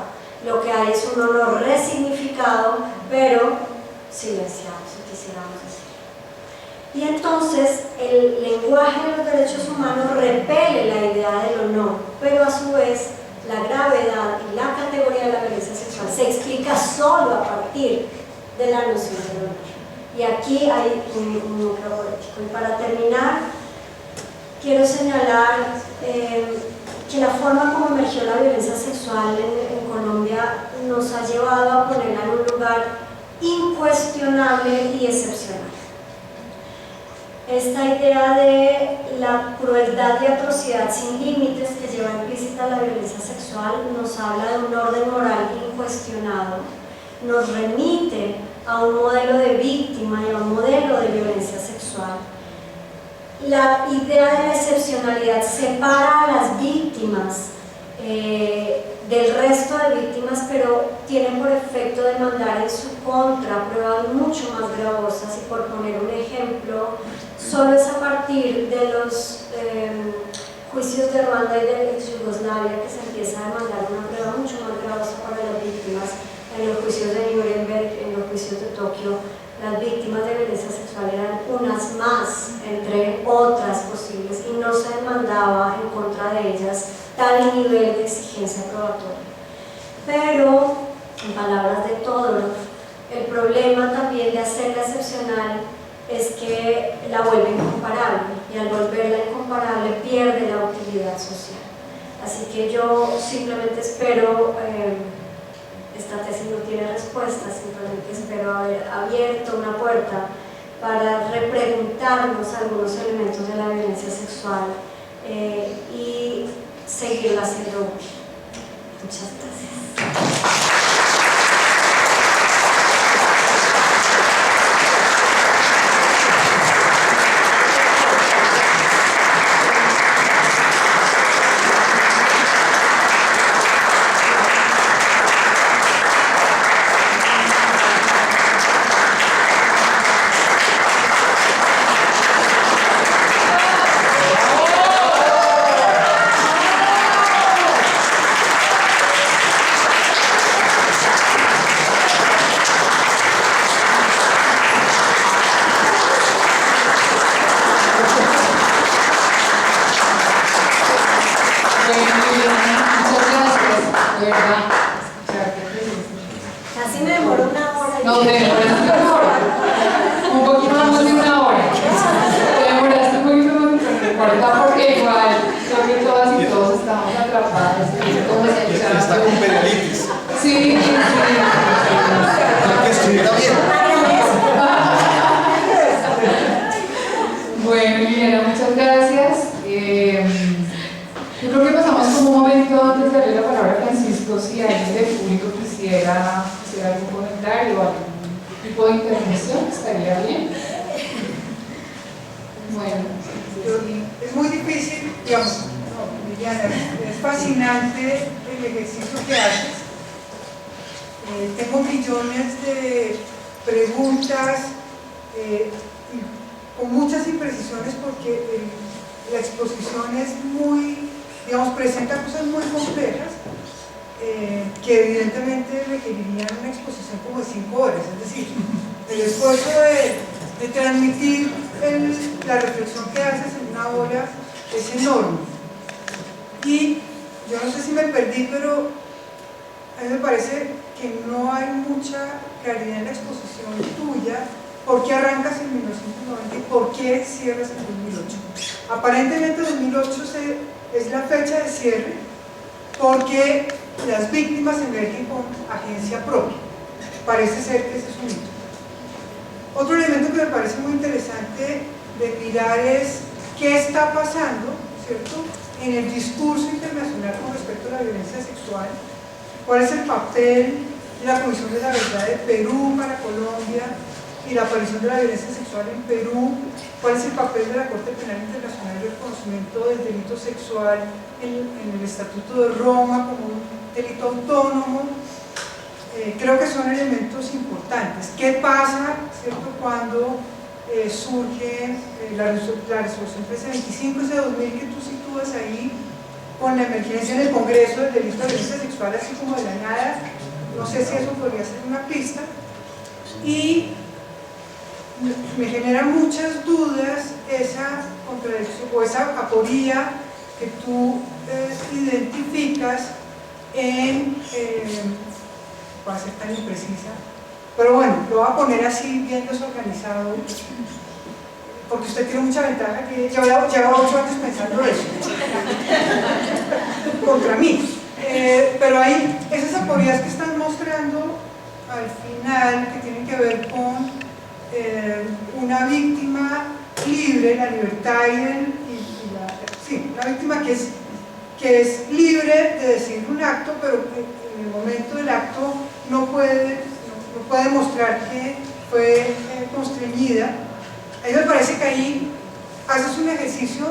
S2: lo que hay es un honor resignificado, pero silenciado, si quisiéramos decir. Y entonces el lenguaje de los derechos humanos repele la idea del honor, pero a su vez la gravedad y la categoría de la violencia sexual se explica solo a partir de la noción del honor. Y aquí hay un núcleo político. Y para terminar, quiero señalar que la forma como emergió la violencia sexual en Colombia nos ha llevado a ponerla en un lugar incuestionable y excepcional. Esta idea de la crueldad y atrocidad sin límites que lleva implícita la violencia sexual nos habla de un orden moral incuestionado, nos remite a un modelo de víctima y a un modelo de violencia sexual. La idea de la excepcionalidad separa a las víctimas del resto de víctimas, pero tiene por efecto demandar en su contra pruebas mucho más gravosas. Y por poner un ejemplo, solo es a partir de los juicios de Ruanda y de ex-Yugoslavia que se empieza a demandar una prueba mucho más gravosa para las víctimas. En los juicios de Nuremberg, en los juicios de Tokio, las víctimas de violencia sexual eran unas más, entre otras posibles, y no se demandaba en contra de ellas tal nivel de exigencia probatoria. Pero, en palabras de Todorov, el problema también de hacerla excepcional es que la vuelve incomparable, y al volverla incomparable pierde la utilidad social. Así que yo simplemente espero, esta tesis no tiene respuesta, simplemente espero haber abierto una puerta para repreguntarnos algunos elementos de la violencia sexual y seguirla haciendo útil. Muchas gracias. Casi me demoró una hora.
S1: No, te demoraste una hora. Un poquito más de una hora. Te demoraste un poquito más, pero no importa porque igual creo que todas y todos estamos atrapados.
S3: Está con perioditis.
S1: Sí, sí.
S3: Que estuviera bien.
S1: Bueno, Liliana, muchas gracias. Yo creo que pasamos como un momento antes de darle la palabra a Francisco, si alguien del público quisiera hacer algún comentario o algún tipo de intervención, estaría bien. Bueno,
S4: es muy difícil, digamos, Liliana, es fascinante el ejercicio que haces. Tengo millones de preguntas y con muchas imprecisiones porque la exposición es muy, digamos, presenta cosas muy complejas que evidentemente requerirían una exposición como de 5 horas, es decir, el esfuerzo de transmitir la reflexión que haces en una hora es enorme. Y yo no sé si me perdí, pero a mí me parece que no hay mucha claridad en la exposición tuya. ¿Por qué arrancas en 1990 y por qué cierras en 2008? Aparentemente 2008 es la fecha de cierre porque las víctimas emergen con agencia propia. Parece ser que ese es un hito. Otro elemento que me parece muy interesante de mirar es qué está pasando, ¿cierto?, en el discurso internacional con respecto a la violencia sexual. ¿Cuál es el papel de la Comisión de la Verdad de Perú para Colombia y la aparición de la violencia sexual en Perú? ¿Cuál es el papel de la Corte Penal Internacional y el reconocimiento del delito sexual en el Estatuto de Roma como un delito autónomo? Creo que son elementos importantes. ¿Qué pasa, cierto, cuando surge la resolución 1325, ese 2000 que tú sitúas ahí, con la emergencia en el Congreso del delito de violencia sexual, así como de la nada? No sé si eso podría ser una pista. Y me genera muchas dudas esa contradicción o esa aporía que tú identificas en, va a ser tan imprecisa, pero bueno, lo voy a poner así bien desorganizado, porque usted tiene mucha ventaja que lleva 8 años pensando eso contra mí, pero hay esas aporías que están mostrando al final que tienen que ver con una víctima libre, la libertad una víctima que es libre de decir un acto, pero que en el momento del acto no puede mostrar que fue constreñida. A mí me parece que ahí haces un ejercicio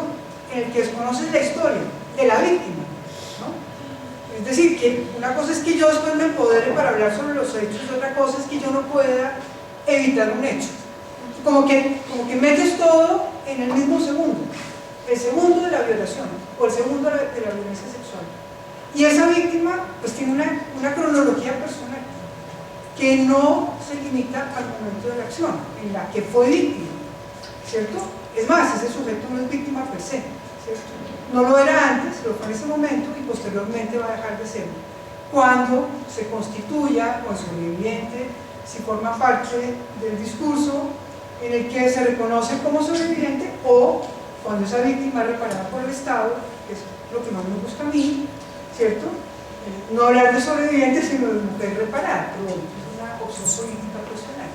S4: en el que desconoces la historia de la víctima, ¿no? Es decir, que una cosa es que yo después me empodere para hablar sobre los hechos y otra cosa es que yo no pueda evitar un hecho. Como que metes todo en el mismo segundo, el segundo de la violación o el segundo de la violencia sexual. Y esa víctima pues tiene una cronología personal que no se limita al momento de la acción en la que fue víctima, ¿cierto? Es más, ese sujeto no es víctima per se, ¿cierto? No lo era antes, lo fue en ese momento y posteriormente va a dejar de serlo cuando se constituya como sobreviviente, si forma parte del discurso en el que se reconoce como sobreviviente, o cuando esa víctima es reparada por el Estado, que es lo que más me gusta a mí, ¿cierto? No hablar de sobreviviente, sino de mujer reparada, pero es una opción política personal.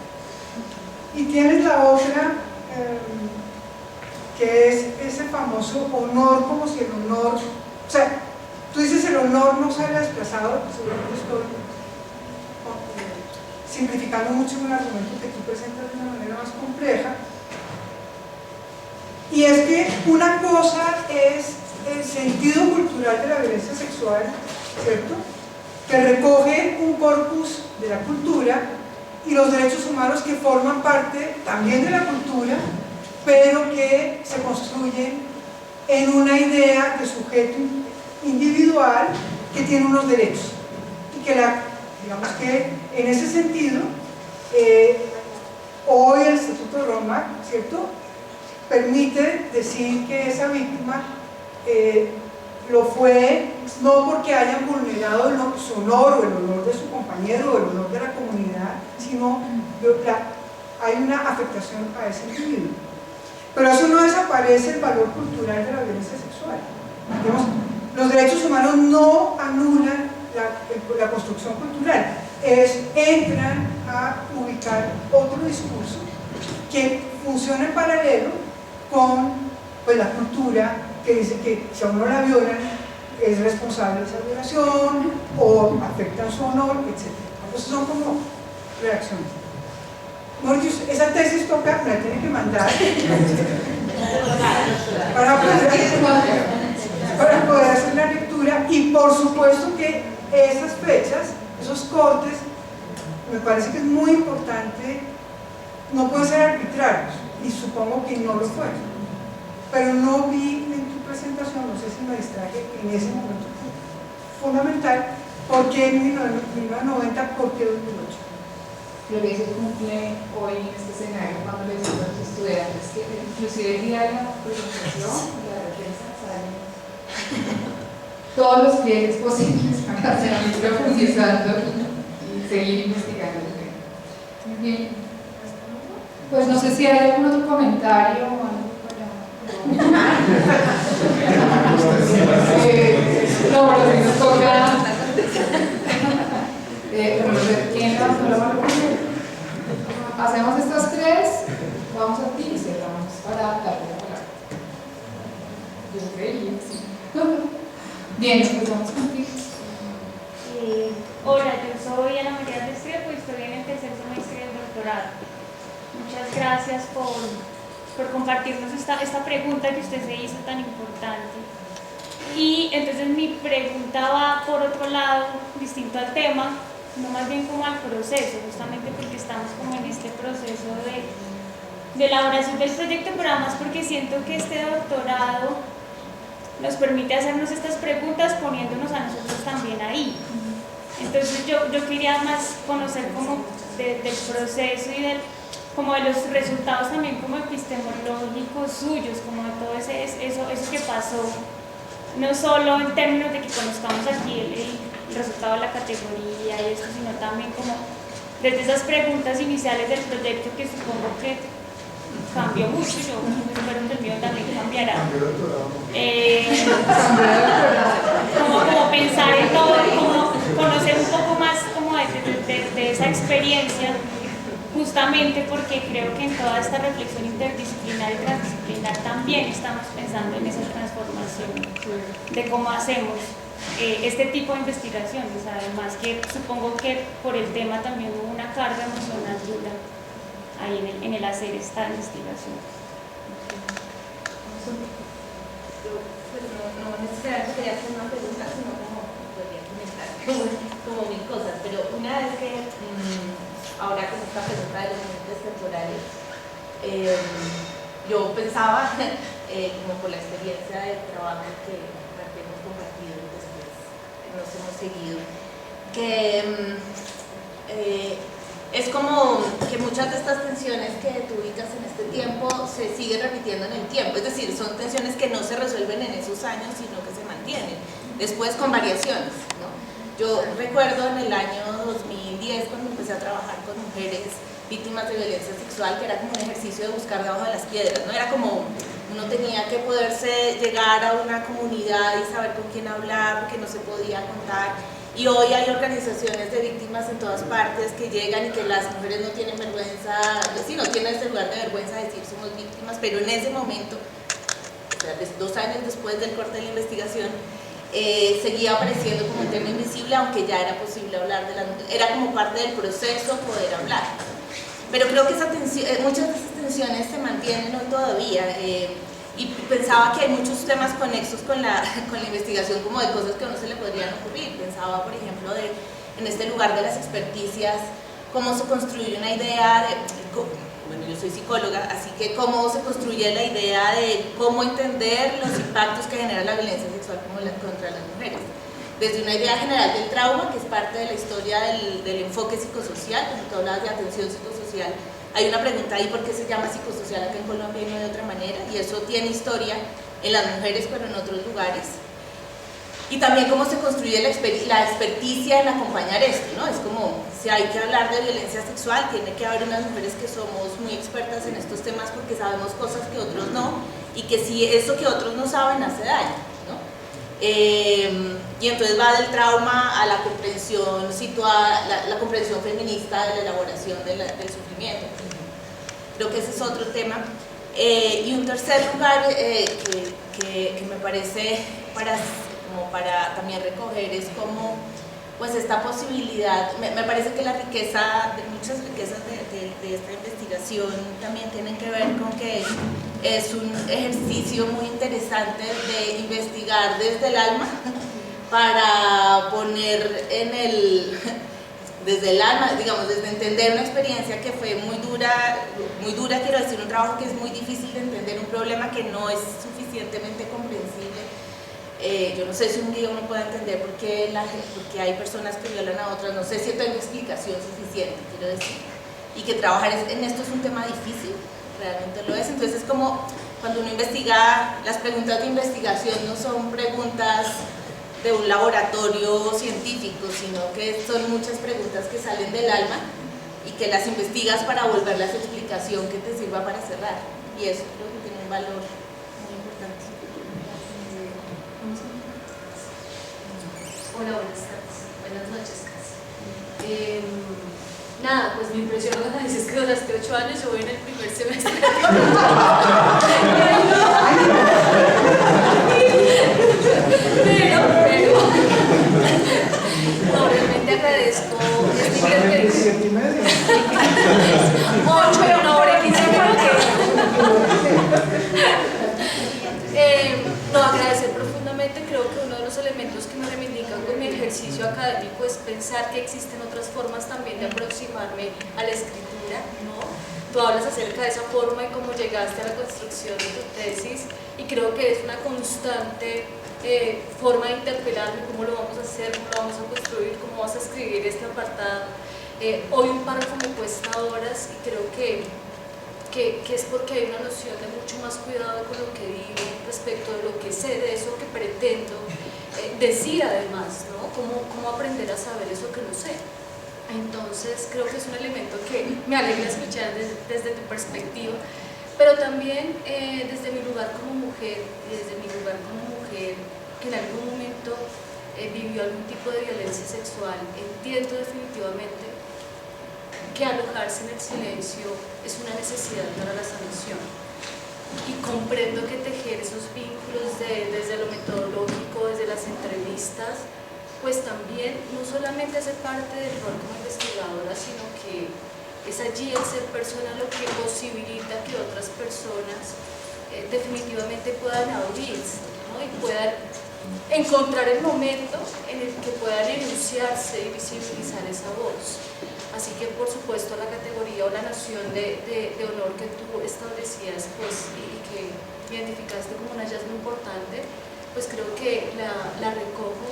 S4: Y tienes la otra, que es ese famoso honor, como si el honor, o sea, tú dices el honor no sale desplazado, seguramente estoy simplificando mucho un argumento que tú presentas de una manera más compleja, y es que una cosa es el sentido cultural de la violencia sexual, ¿cierto?, que recoge un corpus de la cultura, y los derechos humanos que forman parte también de la cultura, pero que se construyen en una idea de sujeto individual que tiene unos derechos, y que digamos que en ese sentido hoy el Estatuto de Roma, ¿cierto?, permite decir que esa víctima lo fue no porque hayan vulnerado su honor o el honor de su compañero o el honor de la comunidad, sino hay una afectación a ese individuo. Pero eso no desaparece el valor cultural de la violencia sexual. Digamos, los derechos humanos no anulan la construcción cultural, entran a ubicar otro discurso que funciona en paralelo con pues, la cultura que dice que si a uno la violan es responsable de esa violación o afectan su honor, etc. Entonces son como reacciones. Esa tesis toca, me la tienen que mandar para poder hacer la lectura, y por supuesto que esas fechas, esos cortes, me parece que es muy importante, no pueden ser arbitrarios, y supongo que no lo fueron, pero no vi en tu presentación, no sé si me distraje en ese momento fundamental, ¿por qué en 1990, por qué 2008?
S1: Creo que se cumple hoy en este escenario cuando les digo a los estudiantes que inclusive el día de la presentación, de la defensa, salen todos los pliegues posibles para seguir profundizando y seguir investigando el tema. Muy bien. Pues no sé si hay algún otro comentario o algo para... no, pero si nos toca... ¿quién levantó la mano primero? Hacemos estas tres, vamos a ti y cerramos para darle la palabra. Yo creía, sí. Bien, pues vamos contigo.
S5: Hola, yo soy Ana María Restrepo y estoy en el tercer semestre del doctorado. Muchas gracias por compartirnos esta pregunta que usted se hizo tan importante. Y entonces mi pregunta va por otro lado, distinto al tema, no más bien como al proceso, justamente porque estamos como en este proceso de elaboración del proyecto, pero además porque siento que este doctorado nos permite hacernos estas preguntas poniéndonos a nosotros también ahí. Entonces yo quería más conocer como del proceso y como de los resultados también como epistemológicos suyos, como de todo eso que pasó, no solo en términos de que conozcamos aquí el resultado de la categoría y esto, sino también como desde esas preguntas iniciales del proyecto que supongo que cambió mucho, yo espero que el mío también cambiará. Como pensar en todo, como conocer un poco más como de esa experiencia, justamente porque creo que en toda esta reflexión interdisciplinar y transdisciplinar también estamos pensando en esa transformación de cómo hacemos este tipo de investigaciones, además que supongo que por el tema también hubo una carga emocional dura ahí en el hacer esta investigación.
S6: No necesariamente quería hacer una pregunta, sino como podría comentar como mil cosas, pero una vez que ahora con esta pregunta de los límites temporales, yo pensaba, como por la experiencia de trabajo que hemos compartido y después nos hemos seguido, que es como que muchas de estas tensiones que tú ubicas en este tiempo se siguen repitiendo en el tiempo, es decir, son tensiones que no se resuelven en esos años, sino que se mantienen, después con variaciones, ¿no? Yo recuerdo en el año 2010, cuando empecé a trabajar con mujeres víctimas de violencia sexual, que era como un ejercicio de buscar debajo de las piedras, ¿no? Era como uno tenía que poderse llegar a una comunidad y saber con quién hablar, porque no se podía contar. Y hoy hay organizaciones de víctimas en todas partes que llegan y que las mujeres no tienen vergüenza, sí, no tienen ese lugar de vergüenza de decir somos víctimas, pero en ese momento, o sea, 2 años después del corte de la investigación, seguía apareciendo como un tema invisible, aunque ya era posible hablar de la... Era como parte del proceso poder hablar. Pero creo que muchas de esas tensiones se mantienen hoy todavía. Y pensaba que hay muchos temas conexos con la investigación, como de cosas que a uno se le podrían ocurrir. Pensaba, por ejemplo, en este lugar de las experticias, cómo se construye una idea de... Bueno, yo soy psicóloga, así que cómo se construye la idea de cómo entender los impactos que genera la violencia sexual contra las mujeres. Desde una idea general del trauma, que es parte de la historia del enfoque psicosocial, como tú hablabas de atención psicosocial, hay una pregunta ahí, ¿por qué se llama psicosocial acá en Colombia y no de otra manera? Y eso tiene historia en las mujeres, pero en otros lugares. Y también cómo se construye la experticia en acompañar esto, ¿no? Es como, si hay que hablar de violencia sexual, tiene que haber unas mujeres que somos muy expertas en estos temas porque sabemos cosas que otros no, y que si eso que otros no saben hace daño, ¿no? Y entonces va del trauma a la comprensión situada, la comprensión feminista de la elaboración del sufrimiento. Creo que ese es otro tema. Y un tercer lugar que me parece para también recoger es como pues esta posibilidad, me parece que muchas riquezas de esta investigación también tienen que ver con que es un ejercicio muy interesante de investigar desde el alma para poner desde el alma, digamos, desde entender una experiencia que fue muy dura, quiero decir, un trabajo que es muy difícil de entender, un problema que no es suficientemente comprensible. Yo no sé si un día uno puede entender por qué hay personas que violan a otras, no sé si tengo explicación suficiente, quiero decir, y que trabajar en esto es un tema difícil, realmente lo es. Entonces es como cuando uno investiga, las preguntas de investigación no son preguntas de un laboratorio científico, sino que son muchas preguntas que salen del alma y que las investigas para volverlas a explicación que te sirva para cerrar, y eso creo que tiene un valor muy importante.
S7: Hola, buenas tardes, buenas noches casi. Nada, pues mi impresión cuando dices que duraste 8 años, yo voy en el primer semestre. pero no, realmente agradezco este intercambio. 8, pero 1 hora y 15 no, agradecer profundamente. Creo que uno de los elementos que me reivindican con mi ejercicio académico es pensar que existen otras formas también de aproximarme a la escritura, ¿no? Tú hablas acerca de esa forma y cómo llegaste a la construcción de tu tesis, y creo que es una constante forma de interpelarme, cómo lo vamos a hacer, cómo lo vamos a construir, cómo vas a escribir este apartado. Hoy un párrafo me cuesta horas, y creo que es porque hay una noción de mucho más cuidado con lo que digo respecto de lo que sé, de eso que pretendo decir además, ¿no? ¿Cómo aprender a saber eso que no sé? Entonces creo que es un elemento que me alegra escuchar desde tu perspectiva, pero también desde mi lugar como mujer, que en algún momento vivió algún tipo de violencia sexual, entiendo definitivamente que alojarse en el silencio es una necesidad para la sanación, y comprendo que tejer esos vínculos desde lo metodológico, desde las entrevistas, pues también no solamente hace parte del rol como investigadora, sino que es allí el ser persona lo que posibilita que otras personas definitivamente puedan abrirse, ¿no? Y puedan encontrar el momento en el que puedan enunciarse y visibilizar esa voz. Así que por supuesto la categoría o la noción de honor que tú establecías pues, y que identificaste como un hallazgo importante, pues creo que la recojo,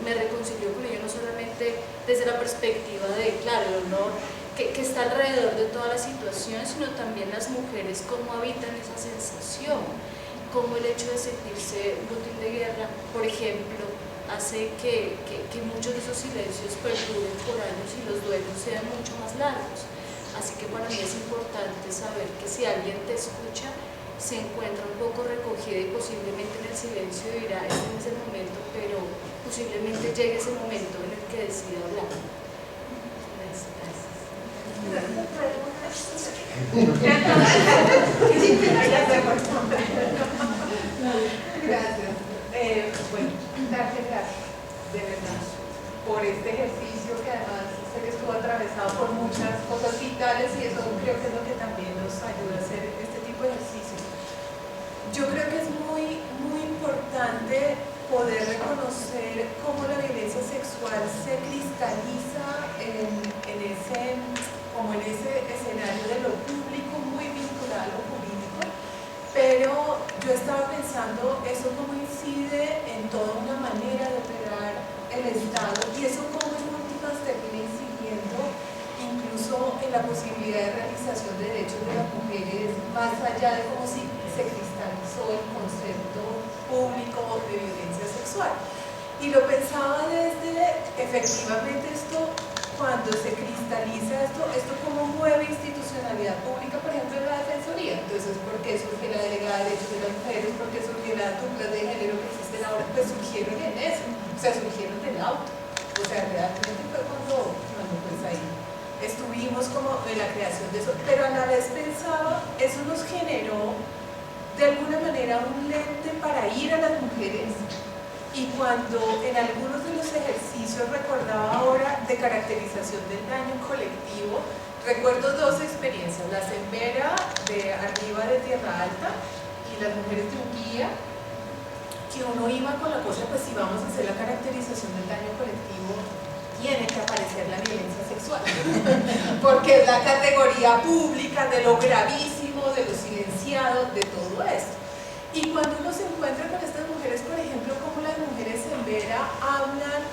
S7: me reconcilio con ello no solamente desde la perspectiva de, claro, el honor que está alrededor de toda la situación, sino también las mujeres, cómo habitan esa sensación, cómo el hecho de sentirse un botín de guerra, por ejemplo, hace que muchos de esos silencios perduren por años y los duelos sean mucho más largos. Así que para mí es importante saber que si alguien te escucha, se encuentra un poco recogida y posiblemente en el silencio dirá, este no es el momento, pero posiblemente llegue ese momento en el que decida hablar.
S8: Gracias. Bueno, gracias, de verdad, por este ejercicio que además sé que estuvo atravesado por muchas cosas vitales y eso creo que es lo que también nos ayuda a hacer este tipo de ejercicio. Yo creo que es muy importante poder reconocer cómo la violencia sexual se cristaliza en ese escenario de lo público muy vinculado a lo jurídico, pero yo estaba pensando eso cómo incide en toda una manera de operar el Estado y eso cómo en últimas termina incidiendo incluso en la posibilidad de realización de derechos de las mujeres más allá de cómo se cristalizó el concepto público de violencia sexual. Y lo pensaba desde, efectivamente, esto, cuando se cristaliza esto cómo mueve institucionalidad pública, por ejemplo, en la Defensoría. Entonces, ¿por qué surge la Delegada de Derechos de las Mujeres? ¿Por qué surge la dupla de género que existen ahora? Pues surgieron en eso, o sea, surgieron del auto. O sea, realmente fue cuando pues ahí estuvimos como en la creación de eso, pero a la vez pensaba, eso nos generó de alguna manera un lente para ir a las mujeres. Y cuando en algunos de los ejercicios recordaba ahora de caracterización del daño colectivo, recuerdo dos experiencias, la Sembera de arriba de Tierra Alta y las mujeres de Unguía, que uno iba con la cosa, pues si vamos a hacer la caracterización del daño colectivo, tiene que aparecer la violencia sexual, porque es la categoría pública de lo gravísimo, de lo silenciado, de todo esto. Y cuando uno se encuentra con estas mujeres, por ejemplo, como las mujeres en Vera hablan,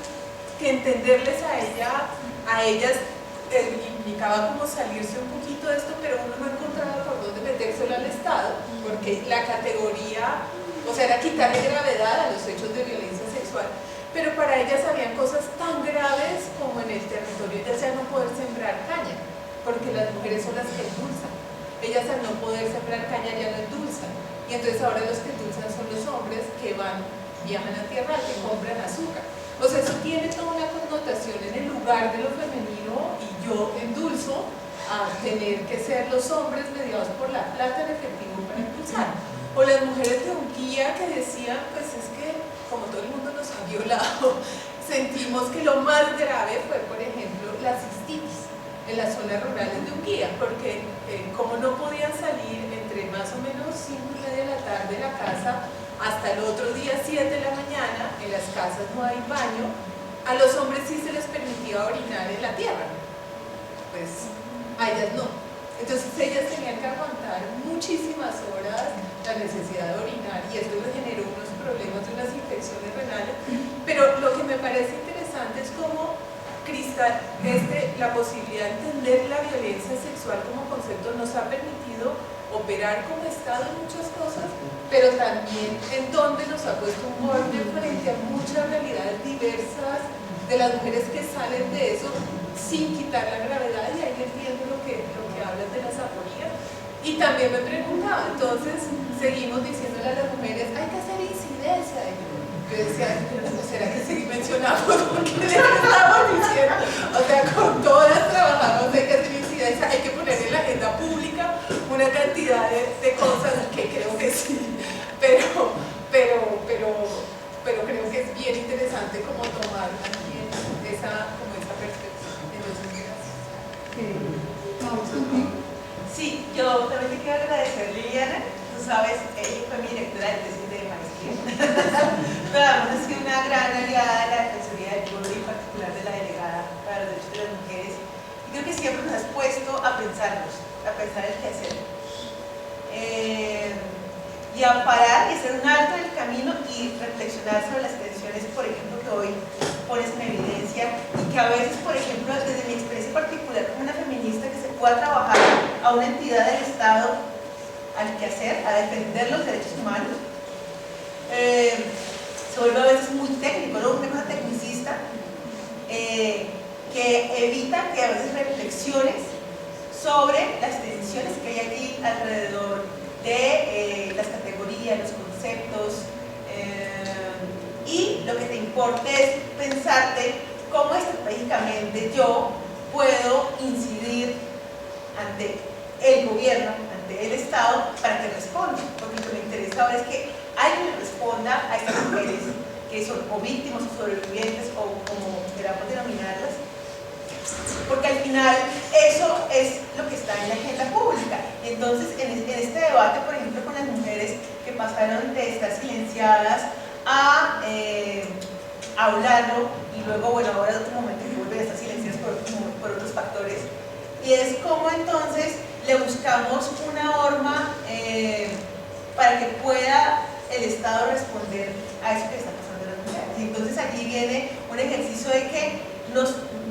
S8: que entenderles a ellas implicaba como salirse un poquito de esto, pero uno no encontraba por dónde metérselo al Estado, porque la categoría, o sea, era quitarle gravedad a los hechos de violencia sexual. Pero para ellas habían cosas tan graves como en el territorio, ya sea no poder sembrar caña, porque las mujeres son las que endulzan. Ellas al no poder sembrar caña ya no endulzan. Y entonces ahora los que endulzan son los hombres que viajan a tierra, que compran azúcar. O sea, eso tiene toda una connotación en el lugar de lo femenino y yo endulzo a tener que ser los hombres mediados por la plata en efectivo para endulzar. O las mujeres de Unguía que decían, pues es que como todo el mundo nos ha violado, sentimos que lo más grave fue, por ejemplo, la cistitis en las zonas rurales de Unguía, porque como no podían salir entre más o menos 5:30 de la tarde de la casa hasta el otro día 7 de la mañana, en las casas no hay baño, a los hombres sí se les permitía orinar en la tierra, pues a ellas no. Entonces ellas tenían que aguantar muchísimas horas la necesidad de orinar y eso les generó unos problemas de unas infecciones renales, pero lo que me parece interesante es cómo la posibilidad de entender la violencia sexual como concepto nos ha permitido operar como Estado en muchas cosas, pero también en donde nos ha puesto un borde frente a muchas realidades diversas de las mujeres que salen de eso sin quitar la gravedad, y ahí entiendo lo que hablas de las aporías. Y también me preguntaba, entonces seguimos diciéndole a las mujeres, hay que hacer incidencia. Yo decía, ¿será que sí mencionamos lo que les estamos diciendo? O sea, con todas trabajamos, hay que hacer incidencia, hay que poner en la agenda pública una cantidad de cosas que creo que sí, pero creo que es bien interesante como tomar también esa perspectiva. Entonces, gracias.
S9: Sí, yo también te quiero agradecer, Liliana. Tú sabes, ella fue mi directora de tesis de maestría. Pero siempre nos has puesto a pensarnos, a pensar el qué hacer. Y a parar y hacer un alto en el camino y reflexionar sobre las tensiones, por ejemplo, que hoy pones en evidencia y que a veces, por ejemplo, desde mi experiencia particular como una feminista, que se pueda trabajar a una entidad del Estado al quehacer, a defender los derechos humanos, se vuelve a veces muy técnico, ¿no? Una cosa tecnicista que evita que a veces reflexiones sobre las tensiones que hay aquí alrededor de las categorías, los conceptos, y lo que te importa es pensarte cómo estratégicamente yo puedo incidir ante el gobierno, ante el Estado, para que responda, porque lo que me interesa ahora es que alguien le responda a estas mujeres que son o víctimas o sobrevivientes o como queramos denominarlas, porque al final eso es lo que está en la agenda pública. Entonces, en este debate, por ejemplo, con las mujeres que pasaron de estar silenciadas a hablarlo, y luego, bueno, ahora en otro momento que vuelven a estar silenciadas por otros factores, y es como entonces le buscamos una norma para que pueda el Estado responder a eso que está pasando a las mujeres. Y entonces allí viene un ejercicio de que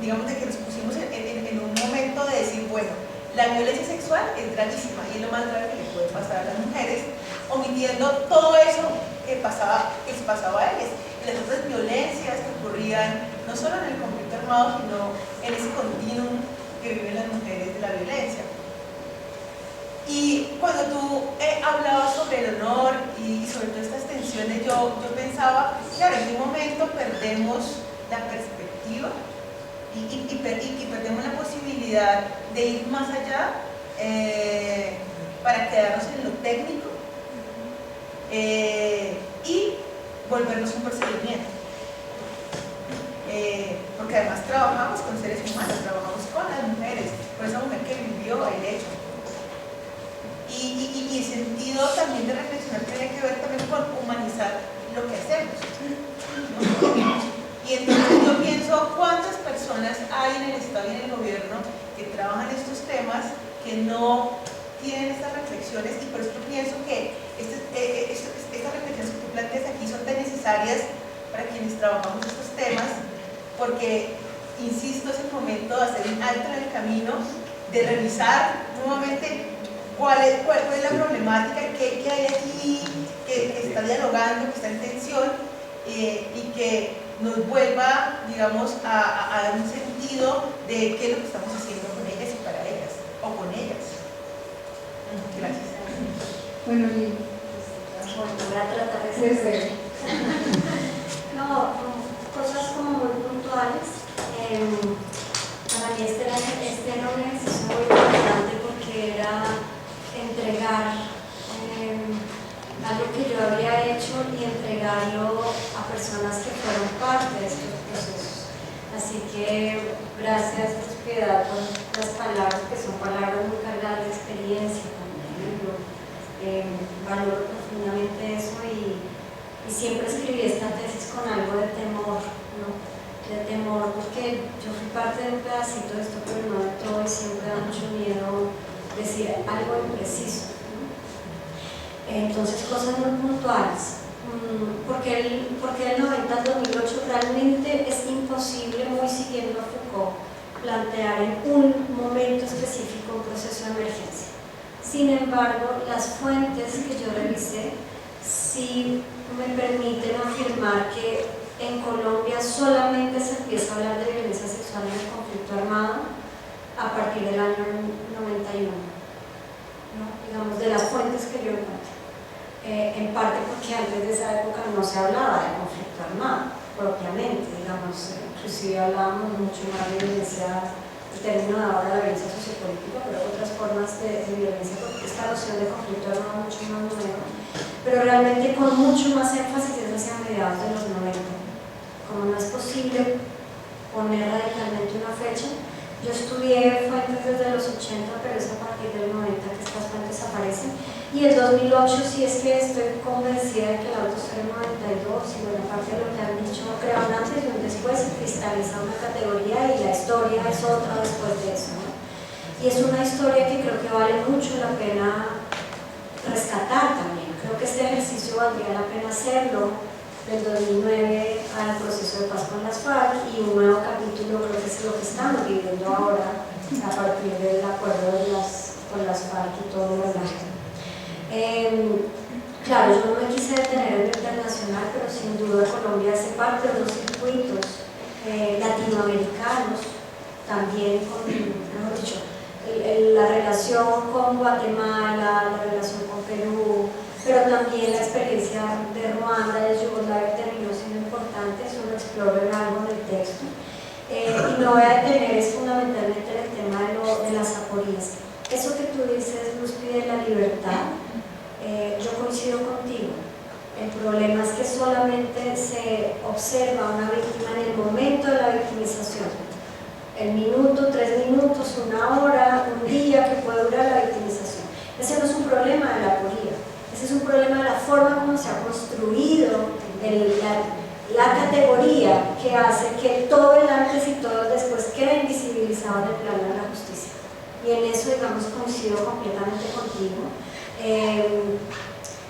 S9: digamos de que nos pusimos en un momento de decir, bueno, la violencia sexual es gravísima y es lo más grave que le puede pasar a las mujeres, omitiendo todo eso que les pasaba a ellas y las otras violencias que ocurrían no solo en el conflicto armado, sino en ese continuum que viven las mujeres de la violencia. Y cuando tú hablabas sobre el honor y sobre todas estas tensiones, yo pensaba, claro, en un momento perdemos la perspectiva y perdemos la posibilidad de ir más allá para quedarnos en lo técnico y volvernos un procedimiento. Porque además trabajamos con seres humanos, trabajamos con las mujeres, con esa mujer que vivió el hecho. Y el sentido también de reflexionar tiene que ver también con humanizar lo que hacemos, ¿no? Y entonces yo pienso cuántas personas hay en el Estado y en el gobierno que trabajan estos temas que no tienen estas reflexiones, y por eso yo pienso que estas reflexiones que tú planteas aquí son tan necesarias para quienes trabajamos estos temas, porque, insisto, es el momento de hacer un alto en el camino, de revisar nuevamente cuál es la problemática, qué hay aquí, que está dialogando, que está en tensión, y que nos vuelva, digamos, a dar un sentido de qué es lo que estamos haciendo con ellas y para ellas, o con ellas. Gracias.
S1: Bueno, y
S2: voy a tratar de
S1: sí,
S2: ser
S1: sí.
S2: No, cosas como muy puntuales. Para mí este era un ejercicio muy importante porque era entregar algo que yo había hecho y entregarlo a personas que fueron parte de estos procesos. Así que gracias, Piedad, por las palabras, que son palabras muy cargadas de experiencia también. Yo valoro profundamente eso y siempre escribí esta tesis con algo de temor, ¿no? De temor, porque yo fui parte de un pedacito de esto, pero no de todo, y siempre da mucho miedo decir algo impreciso, ¿no? Entonces, cosas muy puntuales. Porque del 90 al 2008 realmente es imposible, muy siguiendo a Foucault, plantear en un momento específico un proceso de emergencia. Sin embargo, las fuentes que yo revisé sí me permiten afirmar que en Colombia solamente se empieza a hablar de violencia sexual en el conflicto armado a partir del año 91, ¿no? Digamos, de las fuentes que yo encuentro. En parte porque antes de esa época no se hablaba de conflicto armado propiamente, digamos, inclusive hablábamos mucho más de violencia, el término de ahora la violencia sociopolítica, pero otras formas de violencia, porque esta noción de conflicto armado mucho más nueva, pero realmente con mucho más énfasis es hacia mediados de los 90. Como no es posible poner radicalmente una fecha, yo estudié fuentes desde los 80, pero es a partir del 90 que estas fuentes aparecen. Y el 2008 sí es que estoy convencida de que el auto 092 y buena parte de lo que han dicho crea un antes y un después, se cristaliza una categoría y la historia es otra después de eso, ¿no? Y es una historia que creo que vale mucho la pena rescatar también. Creo que este ejercicio valdría la pena hacerlo del 2009 al proceso de paz con las FARC, y un nuevo capítulo creo que es lo que estamos viviendo ahora a partir del acuerdo con las FARC y todo lo demás. Claro, yo no me quise detener en lo internacional, pero sin duda Colombia hace parte de los circuitos latinoamericanos, también con, mejor dicho, la relación con Guatemala, la relación con Perú, pero también la experiencia de Ruanda y de Yugoslavia terminó siendo importante. Eso lo exploro en algo en el texto. Y me voy a detener es fundamentalmente en el tema de las aporías. Eso que tú dices, Luz, pide la libertad, yo coincido contigo. El problema es que solamente se observa a una víctima en el momento de la victimización. El minuto, 3 minutos, 1 hora, un día que puede durar la victimización. Ese no es un problema de la aporía, ese es un problema de la forma como se ha construido la categoría que hace que todo el antes y todo el después quede invisibilizado en el plano de la justicia. Y en eso, digamos, coincido completamente contigo.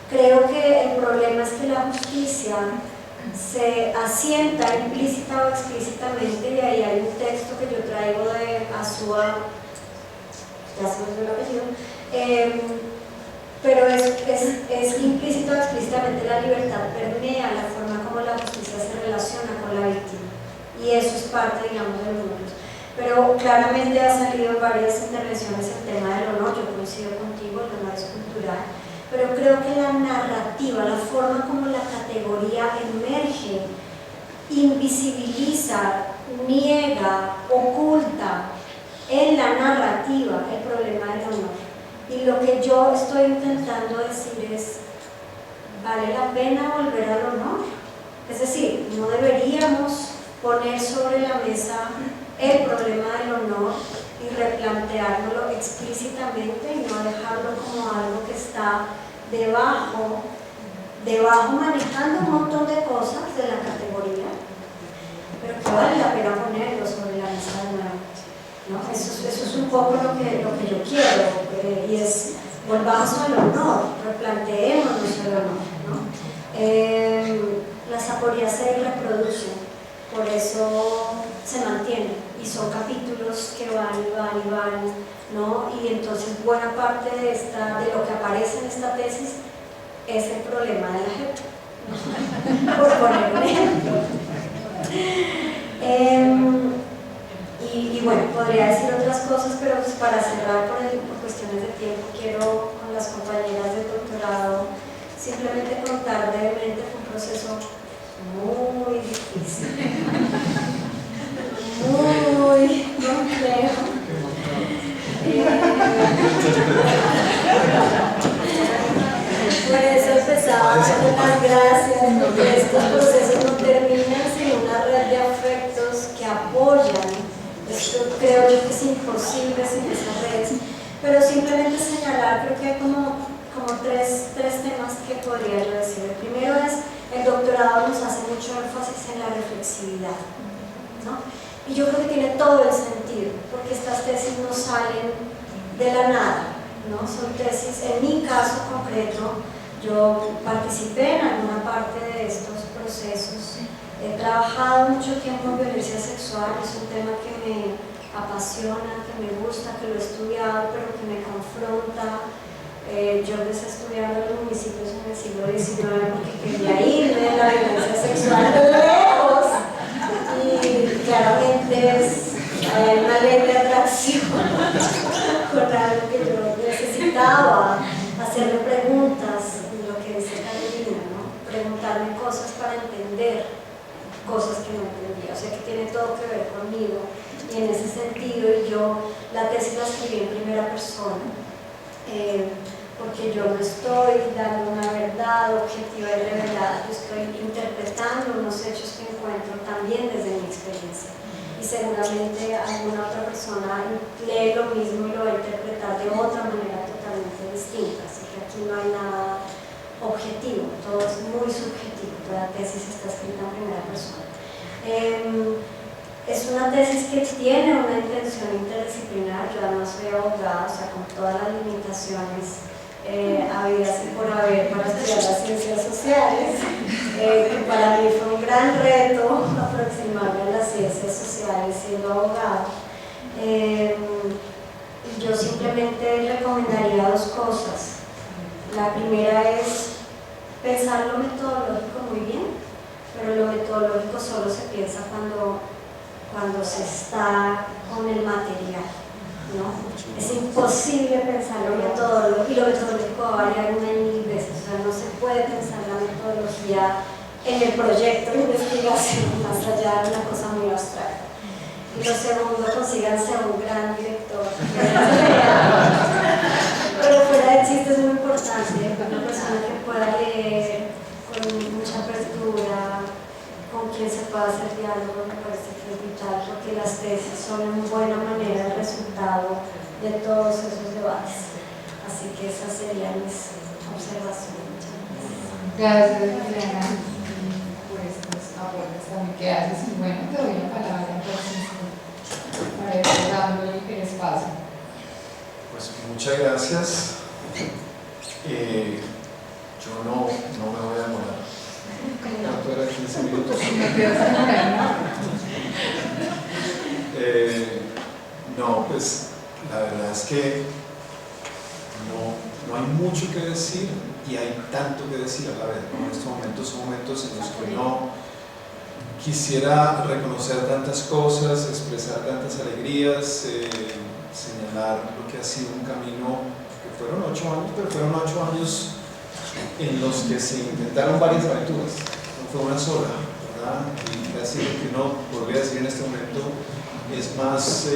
S2: Creo que el problema es que la justicia se asienta implícita o explícitamente, y ahí hay un texto que yo traigo de Azúa, ya se me olvidó el apellido, pero es implícito o explícitamente la libertad permea la forma como la justicia se relaciona con la víctima, y eso es parte, digamos, de los números. Pero claramente ha salido en varias intervenciones el tema del honor. Yo coincido contigo, el honor es cultural, pero creo que la narrativa, la forma como la categoría emerge, invisibiliza, niega, oculta en la narrativa el problema del honor. Y lo que yo estoy intentando decir es, ¿vale la pena volver al honor? Es decir, no deberíamos poner sobre la mesa el problema del honor y replanteárnoslo explícitamente y no dejarlo como algo que está debajo manejando un montón de cosas de la categoría, pero que vale la pena ponerlo sobre la mesa de nuevo, ¿no? Eso es un poco lo que yo quiero, y es, volvamos al honor, replanteémonos el honor, ¿no? Las aporías se reproducen, por eso se mantienen, y son capítulos que van y van y van, ¿no? Y entonces buena parte de lo que aparece en esta tesis es el problema de la gente, ¿no? Por poner un ejemplo. Y bueno, podría decir otras cosas, pero pues para cerrar por cuestiones de tiempo, quiero con las compañeras del doctorado simplemente contar brevemente. Fue un proceso muy difícil, muy complejo. Por eso empezaba dando las gracias, porque estos procesos no terminan sin una red de afectos que apoyan. Esto creo yo que es imposible sin esas redes, pero simplemente señalar, creo que hay como tres temas que podría yo decir. El primero es, el doctorado nos hace mucho énfasis en la reflexividad, ¿no? Y yo creo que tiene todo el sentido, porque estas tesis no salen de la nada, ¿no? Son tesis, en mi caso concreto, yo participé en alguna parte de estos procesos. He trabajado mucho tiempo en violencia sexual, es un tema que me apasiona, que me gusta, que lo he estudiado, pero que me confronta. Yo empecé a estudiar en los municipios en el siglo XIX porque quería irme de la violencia sexual lejos, y claramente hay una ley de atracción con algo que yo necesitaba, hacerme preguntas, lo que dice Carolina, ¿no? Preguntarme cosas para entender cosas que no entendía, o sea que tiene todo que ver conmigo, y en ese sentido yo la tesis la escribí en primera persona, porque yo no estoy dando una verdad objetiva y revelada, yo estoy interpretando unos hechos que encuentro también desde mi experiencia, y seguramente alguna otra persona lee lo mismo y lo va a interpretar de otra manera totalmente distinta, así que aquí no hay nada objetivo, todo es muy subjetivo, toda tesis está escrita en primera persona. Es una una tesis que tiene una intención interdisciplinar. Yo además soy abogada, o sea, con todas las limitaciones habidas y por haber para estudiar las ciencias sociales, que para mí fue un gran reto aproximarme a las ciencias sociales siendo abogada. Yo simplemente recomendaría dos cosas. La primera es pensar lo metodológico muy bien, pero lo metodológico solo se piensa cuando se está con el material, ¿no? Es imposible pensar lo metodológico, y lo metodológico va a variar una y mil veces, o sea, no se puede pensar la metodología en el proyecto de investigación, más allá de una cosa muy abstracta. Y lo segundo, consíganse a un gran director. Pero fuera de chiste es muy importante, una persona que pueda leer con mucha apertura, con quien se pueda hacer diálogo, me parece que es vital, porque las tesis son en buena manera el resultado de todos esos debates. Así que esas serían mis observaciones.
S1: Gracias, Liliana, por estos aportes también que haces. Y bueno, te doy la palabra entonces para ir dando el espacio.
S3: Pues muchas gracias. Yo no me voy a demorar. ¿Cuánto era? 15 minutos. No, pues la verdad es que no hay mucho que decir y hay tanto que decir a la vez, ¿no? En estos momentos son momentos en los que uno quisiera reconocer tantas cosas, expresar tantas alegrías, señalar lo que ha sido un camino que fueron 8 años, pero fueron 8 años en los que se intentaron varias aventuras, no fue una sola, ¿verdad? Y casi lo que uno podría decir en este momento es más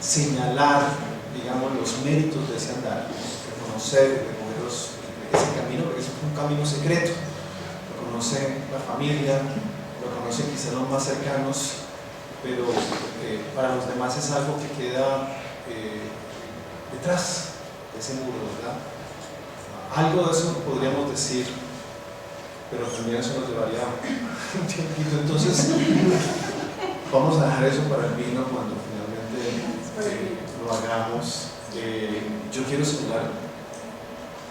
S3: señalar, digamos, los méritos de ese andar, reconocer, ese camino, porque es un camino secreto, lo conoce la familia, lo conocen quizás los más cercanos, pero para los demás es algo que queda detrás de ese muro, ¿verdad? Algo de eso podríamos decir, pero también eso nos llevaría un tiempito. Entonces, vamos a dejar eso para el vino cuando finalmente lo hagamos. Yo quiero señalar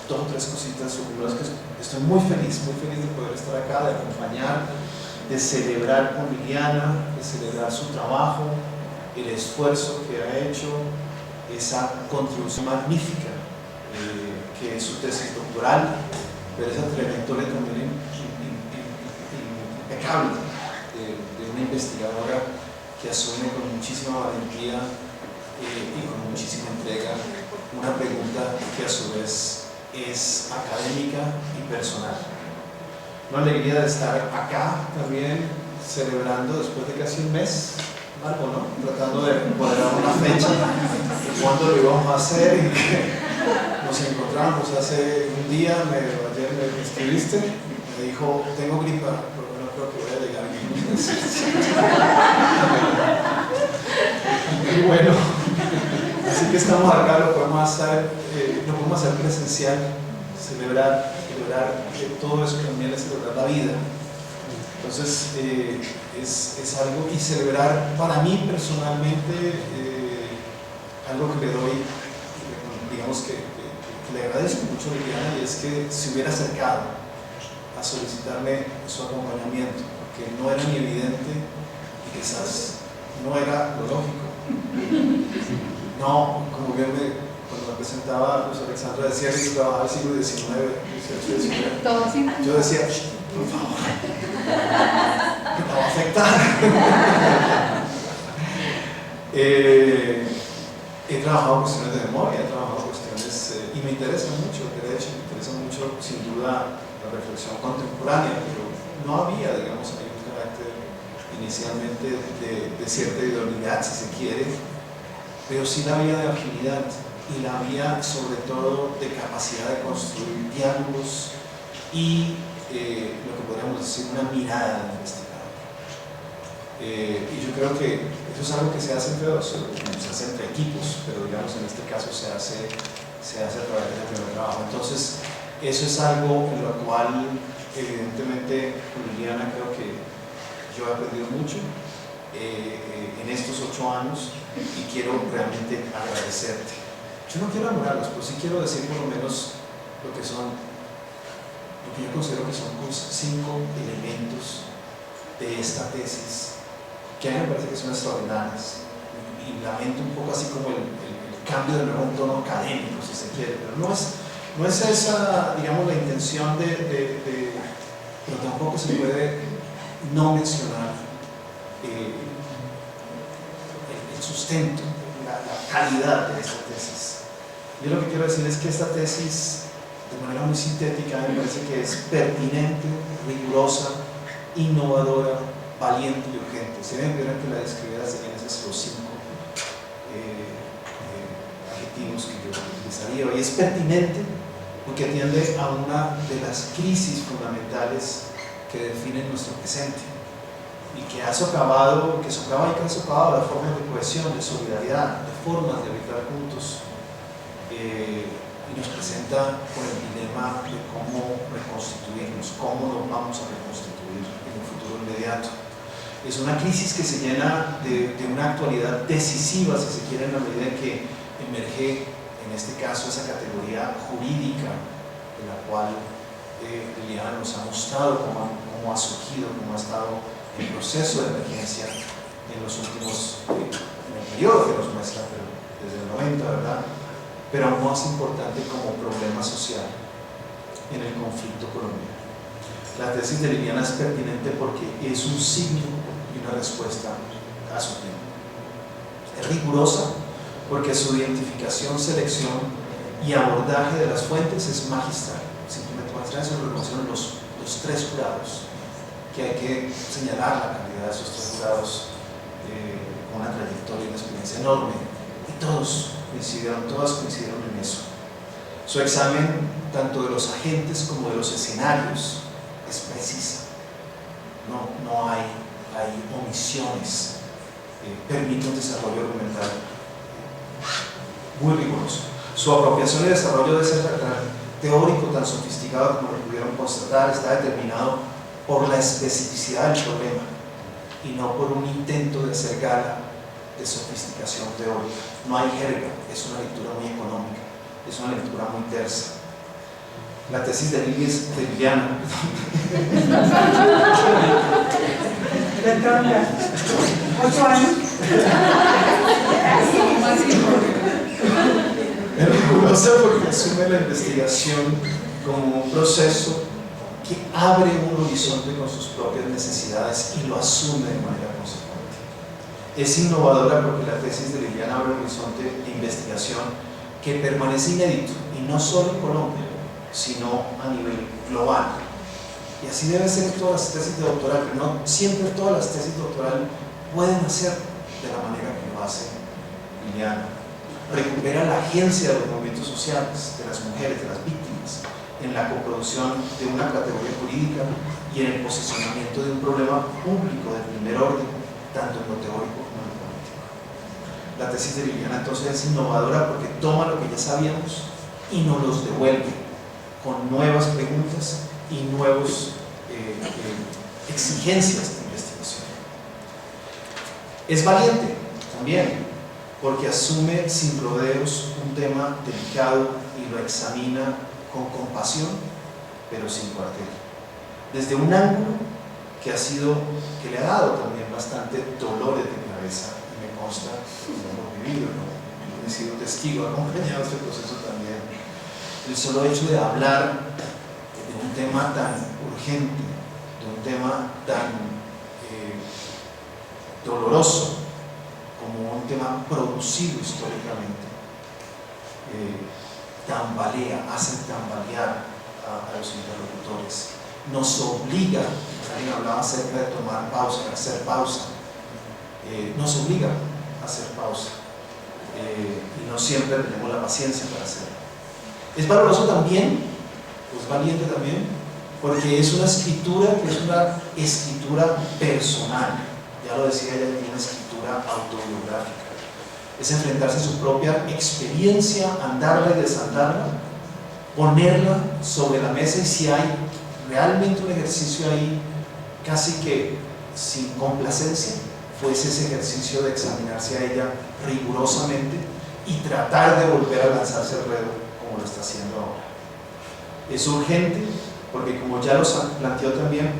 S3: 2 o 3 cositas. Lo primero es que estoy muy feliz de poder estar acá, de acompañar, de celebrar con Liliana, de celebrar su trabajo, el esfuerzo que ha hecho, esa contribución magnífica que es su tesis doctoral, pero esa trayectoria también impecable de una investigadora que asume con muchísima valentía y con muchísima entrega una pregunta que a su vez es académica y personal. Una alegría de estar acá también celebrando después de casi un mes, algo, ¿no? Tratando de cuadrar una fecha de cuándo lo íbamos a hacer y que nos encontramos hace un día, ayer me escribiste, me dijo, tengo gripa, pero no creo que voy a llegar en unos meses. Y bueno, así que estamos acá, lo podemos hacer presencial, celebrar que todo eso también es celebrar la vida. Entonces, es algo, y celebrar para mí personalmente algo que le doy, digamos que le agradezco mucho a Liliana, y es que se hubiera acercado a solicitarme su acompañamiento, porque no era ni evidente y quizás no era lo lógico. No, como bien cuando me presentaba Luis Alexandra decía que trabajaba el siglo XIX, XVIII, XIX. Yo decía, por favor, que te va a afectar. He trabajado cuestiones de memoria, he trabajado cuestiones, y me interesa mucho el derecho, me interesa mucho, sin duda, la reflexión contemporánea, pero no había, digamos, ahí un carácter inicialmente de cierta idoneidad, si se quiere, pero sí la vía de afinidad y la vía, sobre todo, de capacidad de construir diálogos y lo que podríamos decir una mirada de investigador. Y yo creo que eso es algo que se hace entre dos, se hace entre equipos, pero digamos en este caso se hace a través del primer trabajo. Entonces, eso es algo en lo cual, evidentemente, con Liliana creo que yo he aprendido mucho, en estos 8 años y quiero realmente agradecerte. Yo no quiero enamorarlos, pero sí quiero decir por lo menos lo que yo considero que son 5 elementos de esta tesis que a mí me parece que son extraordinarias, y lamento un poco así como el cambio de nuevo en tono académico, si se quiere, pero no es esa, digamos, la intención pero tampoco se puede no mencionar el sustento, la calidad de esta tesis. Yo lo que quiero decir es que esta tesis, de manera muy sintética, me parece que es pertinente, rigurosa, innovadora, valiente y urgente. Si me pidieran que la describiera en esos 5 adjetivos que yo utilizaría, y es pertinente porque atiende a una de las crisis fundamentales que definen nuestro presente y que ha socavado las formas de cohesión, de solidaridad, de formas de habitar juntos, y nos presenta con el dilema de cómo reconstituirnos, cómo nos vamos a reconstituir en un futuro inmediato. Es una crisis que se llena de una actualidad decisiva, si se quiere, en la medida en que emerge, en este caso, esa categoría jurídica de la cual Liliana nos ha mostrado cómo ha surgido, cómo ha estado el proceso de emergencia en los últimos, en el periodo que nos muestra, pero desde el 90, ¿verdad? Pero aún más importante como problema social en el conflicto colombiano. La tesis de Liliana es pertinente porque es un signo y una respuesta a su tiempo. Es rigurosa porque su identificación, selección y abordaje de las fuentes es magistral. Simplemente para eso lo reconocieron los 3 jurados, que hay que señalar la calidad de esos 3 jurados con una trayectoria y una experiencia enorme, y todas coincidieron en eso. Su examen, tanto de los agentes como de los escenarios, es precisa. No hay omisiones, permite un desarrollo argumental muy riguroso. Su apropiación y desarrollo de ese teórico tan sofisticado como lo pudieron constatar está determinado por la especificidad del problema y no por un intento de hacer gala de sofisticación teórica. No hay jerga, es una lectura muy económica, es una lectura muy tersa. La tesis de Liliana
S4: Ya entraron ya 8 años.
S3: es rigurosa porque asume la investigación como un proceso que abre un horizonte con sus propias necesidades y lo asume de manera consecuente. Es innovadora porque la tesis de Liliana abre un horizonte de investigación que permanece inédito, y no solo en Colombia, sino a nivel global. Y así deben ser todas las tesis de doctoral, pero no siempre todas las tesis doctorales pueden hacer de la manera que lo hace Liliana. Recupera la agencia de los movimientos sociales, de las mujeres, de las víctimas, en la coproducción de una categoría jurídica y en el posicionamiento de un problema público de primer orden, tanto en lo teórico como en lo político. La tesis de Liliana entonces es innovadora porque toma lo que ya sabíamos y nos los devuelve con nuevas preguntas y nuevas exigencias de investigación. Es valiente también porque asume sin rodeos un tema delicado y lo examina con compasión, pero sin cuartel, desde un ángulo que le ha dado también bastante dolores de cabeza, y me consta que lo hemos vivido, ¿no? He sido testigo, acompañado este proceso también. El solo hecho de hablar de un tema tan urgente, de un tema tan doloroso como un tema producido históricamente, hace tambalear a los interlocutores, nos obliga, alguien hablaba acerca de tomar pausa, de hacer pausa, nos obliga a hacer pausa, y no siempre tenemos la paciencia para hacerlo. Es valoroso también, pues valiente también, porque es una escritura que es una escritura personal, ya lo decía ella, una escritura autobiográfica. Es enfrentarse a su propia experiencia, andarla y desandarla, ponerla sobre la mesa, y si hay realmente un ejercicio ahí casi que sin complacencia, fuese ese ejercicio de examinarse a ella rigurosamente y tratar de volver a lanzarse al ruedo como lo está haciendo ahora. Es urgente porque, como ya los planteó también,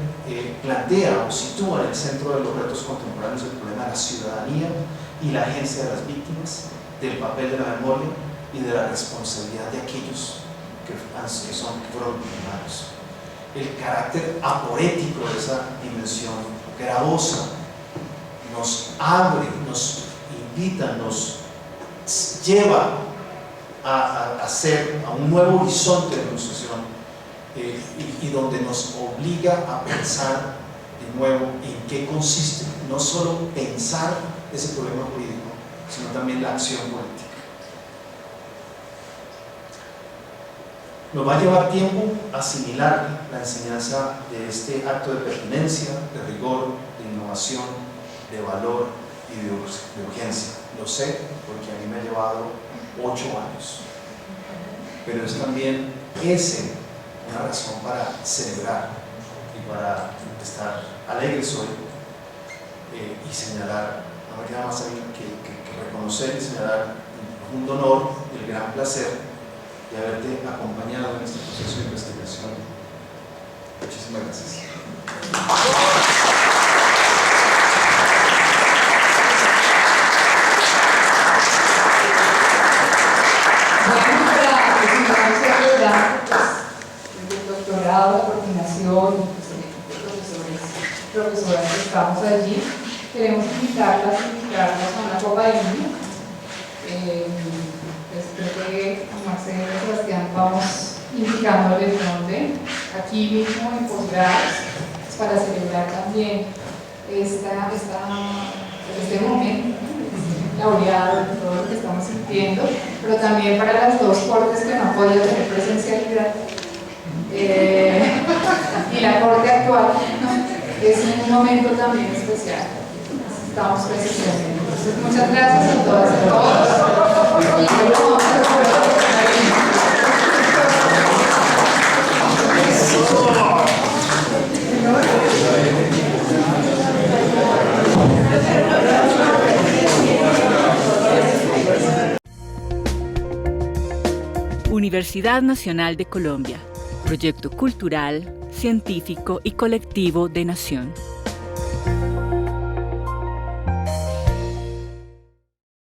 S3: plantea o sitúa en el centro de los retos contemporáneos el problema de la ciudadanía y la agencia de las víctimas, del papel de la memoria y de la responsabilidad de aquellos que fueron victimarios. El carácter aporético de esa dimensión gravosa nos abre, nos invita, nos lleva a un nuevo horizonte de negociación y donde nos obliga a pensar de nuevo en qué consiste, no solo pensar ese problema jurídico, sino también la acción política. Nos va a llevar tiempo asimilar la enseñanza de este acto de pertinencia, de rigor, de innovación, de valor y de urgencia. Lo sé porque a mí me ha llevado 8 años, pero es también una razón para celebrar y para estar alegres hoy y señalar, no me queda más que reconocer y señalar el profundo honor y el gran placer de haberte acompañado en este proceso de investigación. Muchísimas gracias.
S1: Bueno, para presentarse el doctorado, la coordinación y pues, el equipo de profesoras que estamos allí, queremos invitarlas a una copa de vino. Creo que a Marcela y Sebastián vamos indicándoles dónde, aquí mismo en posgrados, para celebrar también este momento, laureado de todo lo que estamos sintiendo, pero también para las dos cortes que no han podido tener presencialidad y la corte actual, ¿no? Es un momento también especial, estamos presencialmente. Entonces, muchas gracias a todas y a todos. Y luego vamos a recordar
S10: Universidad Nacional de Colombia, proyecto cultural, científico y colectivo de nación.